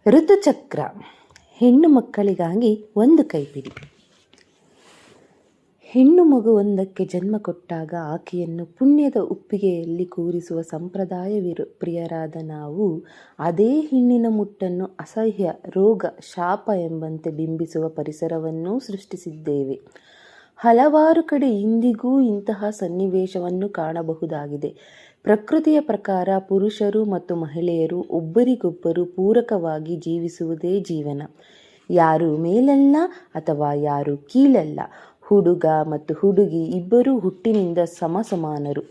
ಋತುಚಕ್ರ ಹೆಣ್ಣು ಮಕ್ಕಳಿಗಾಗಿ ಒಂದು ಕೈಪಿಡಿ. ಹೆಣ್ಣು ಮಗುವೊಂದಕ್ಕೆ ಜನ್ಮ ಕೊಟ್ಟಾಗ ಆಕೆಯನ್ನು ಪುಣ್ಯದ ಉಪ್ಪಿಗೆಯಲ್ಲಿ ಕೂರಿಸುವ ಸಂಪ್ರದಾಯ ಪ್ರಿಯರಾದ ನಾವು ಅದೇ ಹೆಣ್ಣಿನ ಮುಟ್ಟನ್ನು ಅಸಹ್ಯ, ರೋಗ, ಶಾಪ ಎಂಬಂತೆ ಬಿಂಬಿಸುವ ಪರಿಸರವನ್ನೂ ಸೃಷ್ಟಿಸಿದ್ದೇವೆ. ಹಲವಾರು ಕಡೆ ಇಂದಿಗೂ ಇಂತಹ ಸನ್ನಿವೇಶವನ್ನು ಕಾಣಬಹುದಾಗಿದೆ. ಪ್ರಕೃತಿಯ ಪ್ರಕಾರ ಪುರುಷರು ಮತ್ತು ಮಹಿಳೆಯರು ಒಬ್ಬರಿಗೊಬ್ಬರು ಪೂರಕವಾಗಿ ಜೀವಿಸುವುದೇ ಜೀವನ. ಯಾರು ಮೇಲಲ್ಲ ಅಥವಾ ಯಾರು ಕೀಳಲ್ಲ. ಹುಡುಗ ಮತ್ತು ಹುಡುಗಿ ಇಬ್ಬರೂ ಹುಟ್ಟಿನಿಂದ ಸಮಾನರು.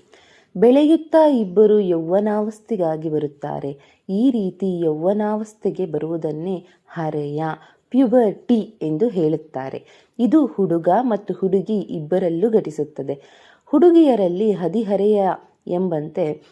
ಬೆಳೆಯುತ್ತಾ ಇಬ್ಬರು ಯೌವನಾವಸ್ಥೆಗಾಗಿ ಬರುತ್ತಾರೆ. ಈ ರೀತಿ ಯೌವನಾವಸ್ಥೆಗೆ ಬರುವುದನ್ನೇ ಹರೆಯ, ಪ್ಯೂಬರ್ಟಿ ಎಂದು ಹೇಳುತ್ತಾರೆ. ಇದು ಹುಡುಗ ಮತ್ತು ಹುಡುಗಿ ಇಬ್ಬರಲ್ಲೂ ಘಟಿಸುತ್ತದೆ. ಹುಡುಗಿಯರಲ್ಲಿ ಹದಿಹರೆಯ ಎಂಬಂತೆ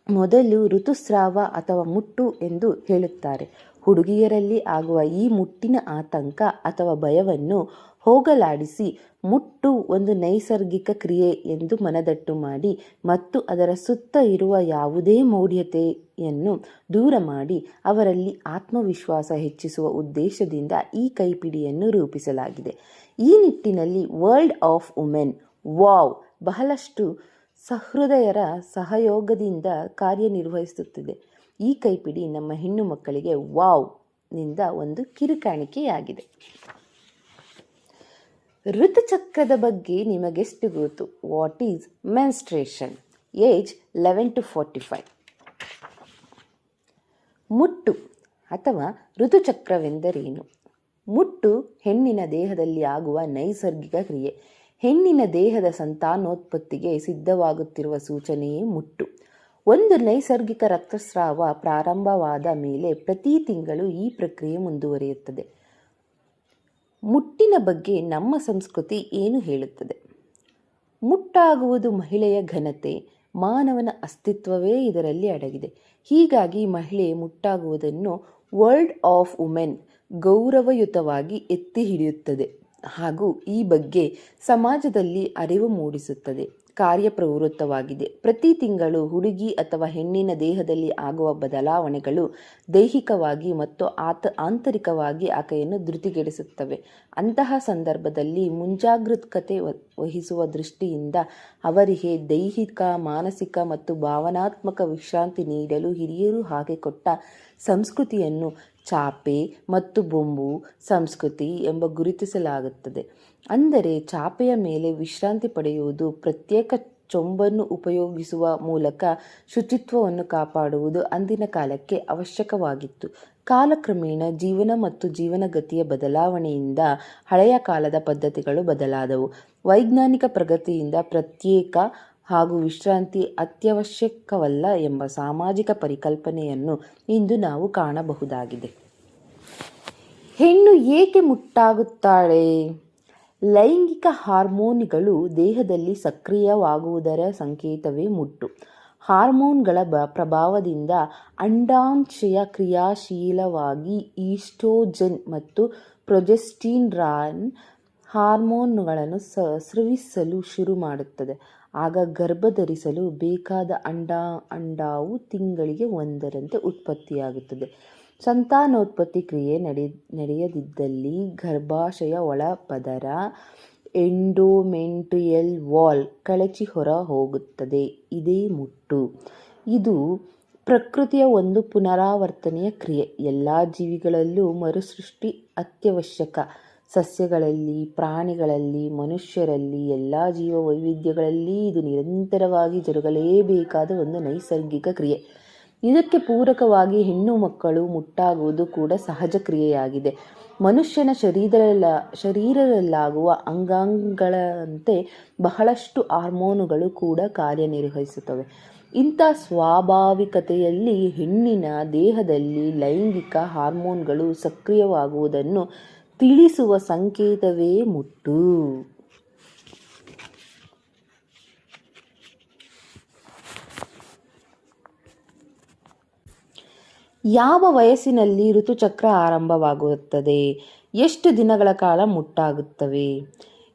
ಮೊದಲು ಋತುಸ್ರಾವ ಅಥವಾ ಮುಟ್ಟು ಎಂದು ಹೇಳುತ್ತಾರೆ. ಹುಡುಗಿಯರಲ್ಲಿ ಆಗುವ ಈ ಮುಟ್ಟಿನ ಆತಂಕ ಅಥವಾ ಭಯವನ್ನು ಹೋಗಲಾಡಿಸಿ ಮುಟ್ಟು ಒಂದು ನೈಸರ್ಗಿಕ ಕ್ರಿಯೆ ಎಂದು ಮನದಟ್ಟು ಮಾಡಿ ಮತ್ತು ಅದರ ಸುತ್ತ ಇರುವ ಯಾವುದೇ ಮೌಢ್ಯತೆಯನ್ನು ದೂರ ಮಾಡಿ ಅವರಲ್ಲಿ ಆತ್ಮವಿಶ್ವಾಸ ಹೆಚ್ಚಿಸುವ ಉದ್ದೇಶದಿಂದ ಈ ಕೈಪಿಡಿಯನ್ನು ರೂಪಿಸಲಾಗಿದೆ. ಈ ನಿಟ್ಟಿನಲ್ಲಿ ವರ್ಲ್ಡ್ ಆಫ್ ವುಮೆನ್ ವಾವ್ ಬಹಳಷ್ಟು ಸಹೃದಯರ ಸಹಯೋಗದಿಂದ ಕಾರ್ಯನಿರ್ವಹಿಸುತ್ತಿದೆ. ಈ ಕೈಪಿಡಿ ನಮ್ಮ ಹೆಣ್ಣು ಮಕ್ಕಳಿಗೆ ವಾವ್ ನಿಂದ ಒಂದು ಕಿರುಕಾಣಿಕೆಯಾಗಿದೆ. ಋತುಚಕ್ರದ ಬಗ್ಗೆ ನಿಮಗೆಷ್ಟು ಗೊತ್ತು? What is menstruation? Age 11 to 45. ಮುಟ್ಟು ಅಥವಾ ಋತುಚಕ್ರವೆಂದರೇನು? ಮುಟ್ಟು ಹೆಣ್ಣಿನ ದೇಹದಲ್ಲಿ ಆಗುವ ನೈಸರ್ಗಿಕ ಕ್ರಿಯೆ. ಹೆಣ್ಣಿನ ದೇಹದ ಸಂತಾನೋತ್ಪತ್ತಿಗೆ ಸಿದ್ಧವಾಗುತ್ತಿರುವ ಸೂಚನೆಯೇ ಮುಟ್ಟು. ಒಂದು ನೈಸರ್ಗಿಕ ರಕ್ತಸ್ರಾವ ಪ್ರಾರಂಭವಾದ ಮೇಲೆ ಪ್ರತಿ ತಿಂಗಳು ಈ ಪ್ರಕ್ರಿಯೆ ಮುಂದುವರಿಯುತ್ತದೆ. ಮುಟ್ಟಿನ ಬಗ್ಗೆ ನಮ್ಮ ಸಂಸ್ಕೃತಿ ಏನು ಹೇಳುತ್ತದೆ? ಮುಟ್ಟಾಗುವುದು ಮಹಿಳೆಯ ಘನತೆ, ಮಾನವನ ಅಸ್ತಿತ್ವವೇ ಇದರಲ್ಲಿ ಅಡಗಿದೆ. ಹೀಗಾಗಿ ಮಹಿಳೆ ಮುಟ್ಟಾಗುವುದನ್ನು ವರ್ಲ್ಡ್ ಆಫ್ ವುಮೆನ್ ಗೌರವಯುತವಾಗಿ ಎತ್ತಿ ಹಿಡಿಯುತ್ತದೆ ಹಾಗೂ ಈ ಬಗ್ಗೆ ಸಮಾಜದಲ್ಲಿ ಅರಿವು ಮೂಡಿಸುತ್ತದೆ. ಕಾರ್ಯಪ್ರವೃತ್ತವಾಗಿದೆ. ಪ್ರತಿ ತಿಂಗಳು ಹುಡುಗಿ ಅಥವಾ ಹೆಣ್ಣಿನ ದೇಹದಲ್ಲಿ ಆಗುವ ಬದಲಾವಣೆಗಳು ದೈಹಿಕವಾಗಿ ಮತ್ತು ಆಂತರಿಕವಾಗಿ ಆಕೆಯನ್ನು ಧೃತಿಗೆಡಿಸುತ್ತವೆ. ಅಂತಹ ಸಂದರ್ಭದಲ್ಲಿ ಮುಂಜಾಗರೂಕತೆ ವಹಿಸುವ ದೃಷ್ಟಿಯಿಂದ ಅವರಿಗೆ ದೈಹಿಕ, ಮಾನಸಿಕ ಮತ್ತು ಭಾವನಾತ್ಮಕ ವಿಶ್ರಾಂತಿ ನೀಡಲು ಹಿರಿಯರು ಹಾಕಿಕೊಟ್ಟ ಸಂಸ್ಕೃತಿಯನ್ನು ಚಾಪೆ ಮತ್ತು ಬೊಂಬು ಸಂಸ್ಕೃತಿ ಎಂಬ ಗುರುತಿಸಲಾಗುತ್ತದೆ. ಅಂದರೆ ಚಾಪೆಯ ಮೇಲೆ ವಿಶ್ರಾಂತಿ ಪಡೆಯುವುದು, ಪ್ರತ್ಯೇಕ ಚೊಂಬನ್ನು ಉಪಯೋಗಿಸುವ ಮೂಲಕ ಶುಚಿತ್ವವನ್ನು ಕಾಪಾಡುವುದು ಅಂದಿನ ಕಾಲಕ್ಕೆ ಅವಶ್ಯಕವಾಗಿತ್ತು. ಕಾಲಕ್ರಮೇಣ ಜೀವನ ಮತ್ತು ಜೀವನಗತಿಯ ಬದಲಾವಣೆಯಿಂದ ಹಳೆಯ ಕಾಲದ ಪದ್ಧತಿಗಳು ಬದಲಾದವು. ವೈಜ್ಞಾನಿಕ ಪ್ರಗತಿಯಿಂದ ಪ್ರತ್ಯೇಕ ಹಾಗೂ ವಿಶ್ರಾಂತಿ ಅತ್ಯವಶ್ಯಕವಲ್ಲ ಎಂಬ ಸಾಮಾಜಿಕ ಪರಿಕಲ್ಪನೆಯನ್ನು ಇಂದು ನಾವು ಕಾಣಬಹುದಾಗಿದೆ. ಹೆಣ್ಣು ಏಕೆ ಮುಟ್ಟಾಗುತ್ತಾಳೆ? ಲೈಂಗಿಕ ಹಾರ್ಮೋನುಗಳು ದೇಹದಲ್ಲಿ ಸಕ್ರಿಯವಾಗುವುದರ ಸಂಕೇತವೇ ಮುಟ್ಟು. ಹಾರ್ಮೋನ್ಗಳ ಪ್ರಭಾವದಿಂದ ಅಂಡಾಶಯ ಕ್ರಿಯಾಶೀಲವಾಗಿ ಈಸ್ಟ್ರೋಜನ್ ಮತ್ತು ಪ್ರೊಜೆಸ್ಟಿರಾನ್ ಹಾರ್ಮೋನುಗಳನ್ನು ಸ್ರವಿಸಲು ಶುರು ಮಾಡುತ್ತದೆ. ಆಗ ಗರ್ಭಧರಿಸಲು ಬೇಕಾದ ಅಂಡವು ತಿಂಗಳಿಗೆ ಒಂದರಂತೆ ಉತ್ಪತ್ತಿಯಾಗುತ್ತದೆ. ಸಂತಾನೋತ್ಪತ್ತಿ ಕ್ರಿಯೆ ನಡೆಯದಿದ್ದಲ್ಲಿ ಗರ್ಭಾಶಯ ಒಳಪದರ ಎಂಡೋಮೆಟ್ರಿಯಲ್ ವಾಲ್ ಕಳಚಿ ಹೊರ ಹೋಗುತ್ತದೆ. ಇದೇ ಮುಟ್ಟು. ಇದು ಪ್ರಕೃತಿಯ ಒಂದು ಪುನರಾವರ್ತನೆಯ ಕ್ರಿಯೆ. ಎಲ್ಲ ಜೀವಿಗಳಲ್ಲೂ ಮರುಸೃಷ್ಟಿ ಅತ್ಯವಶ್ಯಕ. ಸಸ್ಯಗಳಲ್ಲಿ, ಪ್ರಾಣಿಗಳಲ್ಲಿ, ಮನುಷ್ಯರಲ್ಲಿ, ಎಲ್ಲ ಜೀವ ವೈವಿಧ್ಯಗಳಲ್ಲಿ ಇದು ನಿರಂತರವಾಗಿ ಜರುಗಲೇಬೇಕಾದ ಒಂದು ನೈಸರ್ಗಿಕ ಕ್ರಿಯೆ. ಇದಕ್ಕೆ ಪೂರಕವಾಗಿ ಹೆಣ್ಣು ಮಕ್ಕಳು ಮುಟ್ಟಾಗುವುದು ಕೂಡ ಸಹಜ ಕ್ರಿಯೆಯಾಗಿದೆ. ಮನುಷ್ಯನ ಶರೀರದಲ್ಲಾಗುವ ಅಂಗಾಂಗಗಳಂತೆ ಬಹಳಷ್ಟು ಹಾರ್ಮೋನುಗಳು ಕೂಡ ಕಾರ್ಯನಿರ್ವಹಿಸುತ್ತವೆ. ಇಂಥ ಸ್ವಾಭಾವಿಕತೆಯಲ್ಲಿ ಹೆಣ್ಣಿನ ದೇಹದಲ್ಲಿ ಲೈಂಗಿಕ ಹಾರ್ಮೋನ್ಗಳು ಸಕ್ರಿಯವಾಗುವುದನ್ನು ತಿಳಿಸುವ ಸಂಕೇತವೇ ಮುಟ್ಟು. ಯಾವ ವಯಸ್ಸಿನಲ್ಲಿ ಋತುಚಕ್ರ ಆರಂಭವಾಗುತ್ತದೆ? ಎಷ್ಟು ದಿನಗಳ ಕಾಲ ಮುಟ್ಟಾಗುತ್ತವೆ?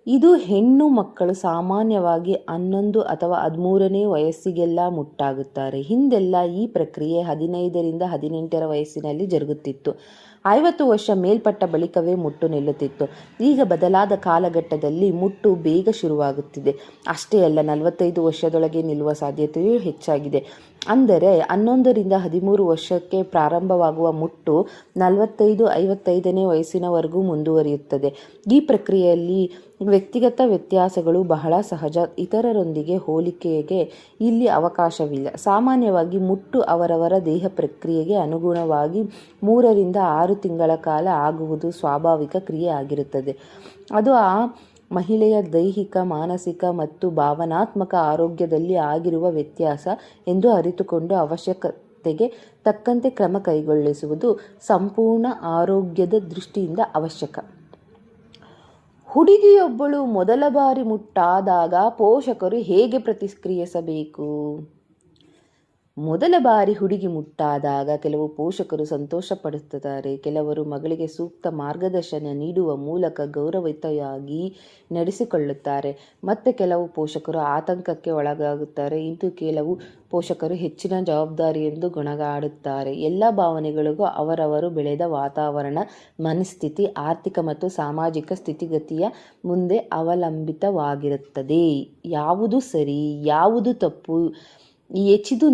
ಇದು ಹೆಣ್ಣು ಮಕ್ಕಳು ಸಾಮಾನ್ಯವಾಗಿ 11 ಅಥವಾ 13ನೇ ವಯಸ್ಸಿಗೆಲ್ಲ ಮುಟ್ಟಾಗುತ್ತಾರೆ. ಹಿಂದೆಲ್ಲ ಈ ಪ್ರಕ್ರಿಯೆ 15ರಿಂದ 18ರ ವಯಸ್ಸಿನಲ್ಲಿ ಜರುಗುತ್ತಿತ್ತು. 50 ವರ್ಷ ಮೇಲ್ಪಟ್ಟ ಬಳಿಕವೇ ಮುಟ್ಟು ನಿಲ್ಲುತ್ತಿತ್ತು. ಈಗ ಬದಲಾದ ಕಾಲಘಟ್ಟದಲ್ಲಿ ಮುಟ್ಟು ಬೇಗ ಶುರುವಾಗುತ್ತಿದೆ. ಅಷ್ಟೇ ಅಲ್ಲ, 45 ವರ್ಷದೊಳಗೆ ನಿಲ್ಲುವ ಸಾಧ್ಯತೆಯೂ ಹೆಚ್ಚಾಗಿದೆ. ಅಂದರೆ 11ರಿಂದ 13 ವರ್ಷಕ್ಕೆ ಪ್ರಾರಂಭವಾಗುವ ಮುಟ್ಟು 45-55ನೇ ವಯಸ್ಸಿನವರೆಗೂ ಮುಂದುವರಿಯುತ್ತದೆ. ಈ ಪ್ರಕ್ರಿಯೆಯಲ್ಲಿ ವ್ಯಕ್ತಿಗತ ವ್ಯತ್ಯಾಸಗಳು ಬಹಳ ಸಹಜ. ಇತರರೊಂದಿಗೆ ಹೋಲಿಕೆಗೆ ಇಲ್ಲಿ ಅವಕಾಶವಿಲ್ಲ. ಸಾಮಾನ್ಯವಾಗಿ ಮುಟ್ಟು ಅವರವರ ದೇಹ ಪ್ರಕ್ರಿಯೆಗೆ ಅನುಗುಣವಾಗಿ 3ರಿಂದ 6 ತಿಂಗಳ ಕಾಲ ಆಗುವುದು ಸ್ವಾಭಾವಿಕ ಕ್ರಿಯೆ ಆಗಿರುತ್ತದೆ. ಅದು ಆ ಮಹಿಳೆಯ ದೈಹಿಕ, ಮಾನಸಿಕ ಮತ್ತು ಭಾವನಾತ್ಮಕ ಆರೋಗ್ಯದಲ್ಲಿ ಆಗಿರುವ ವ್ಯತ್ಯಾಸ ಎಂದು ಅರಿತುಕೊಂಡು ಅವಶ್ಯಕತೆಗೆ ತಕ್ಕಂತೆ ಕ್ರಮ ಕೈಗೊಳ್ಳಿಸುವುದು ಸಂಪೂರ್ಣ ಆರೋಗ್ಯದ ದೃಷ್ಟಿಯಿಂದ ಅವಶ್ಯಕ. ಹುಡುಗಿಯೊಬ್ಬಳು ಮೊದಲ ಬಾರಿ ಮುಟ್ಟಾದಾಗ ಪೋಷಕರು ಹೇಗೆ ಪ್ರತಿಕ್ರಿಯಿಸಬೇಕು? ಮೊದಲ ಬಾರಿ ಹುಡುಗಿ ಮುಟ್ಟಾದಾಗ ಕೆಲವು ಪೋಷಕರು ಸಂತೋಷ ಪಡುತ್ತಾರೆ. ಕೆಲವರು ಮಗಳಿಗೆ ಸೂಕ್ತ ಮಾರ್ಗದರ್ಶನ ನೀಡುವ ಮೂಲಕ ಗೌರವಯುತವಾಗಿ ನಡೆಸಿಕೊಳ್ಳುತ್ತಾರೆ. ಮತ್ತೆ ಕೆಲವು ಪೋಷಕರು ಆತಂಕಕ್ಕೆ ಒಳಗಾಗುತ್ತಾರೆ. ಇನ್ನು ಕೆಲವು ಪೋಷಕರು ಹೆಚ್ಚಿನ ಜವಾಬ್ದಾರಿ ಎಂದು ಗೊಣಗಾಡುತ್ತಾರೆ. ಎಲ್ಲ ಭಾವನೆಗಳಿಗೂ ಅವರವರು ಬೆಳೆದ ವಾತಾವರಣ, ಮನಸ್ಥಿತಿ, ಆರ್ಥಿಕ ಮತ್ತು ಸಾಮಾಜಿಕ ಸ್ಥಿತಿಗತಿಯ ಮುಂದೆ ಅವಲಂಬಿತವಾಗಿರುತ್ತದೆ. ಯಾವುದು ಸರಿ, ಯಾವುದು ತಪ್ಪು ಹೆಚ್ಚಿದು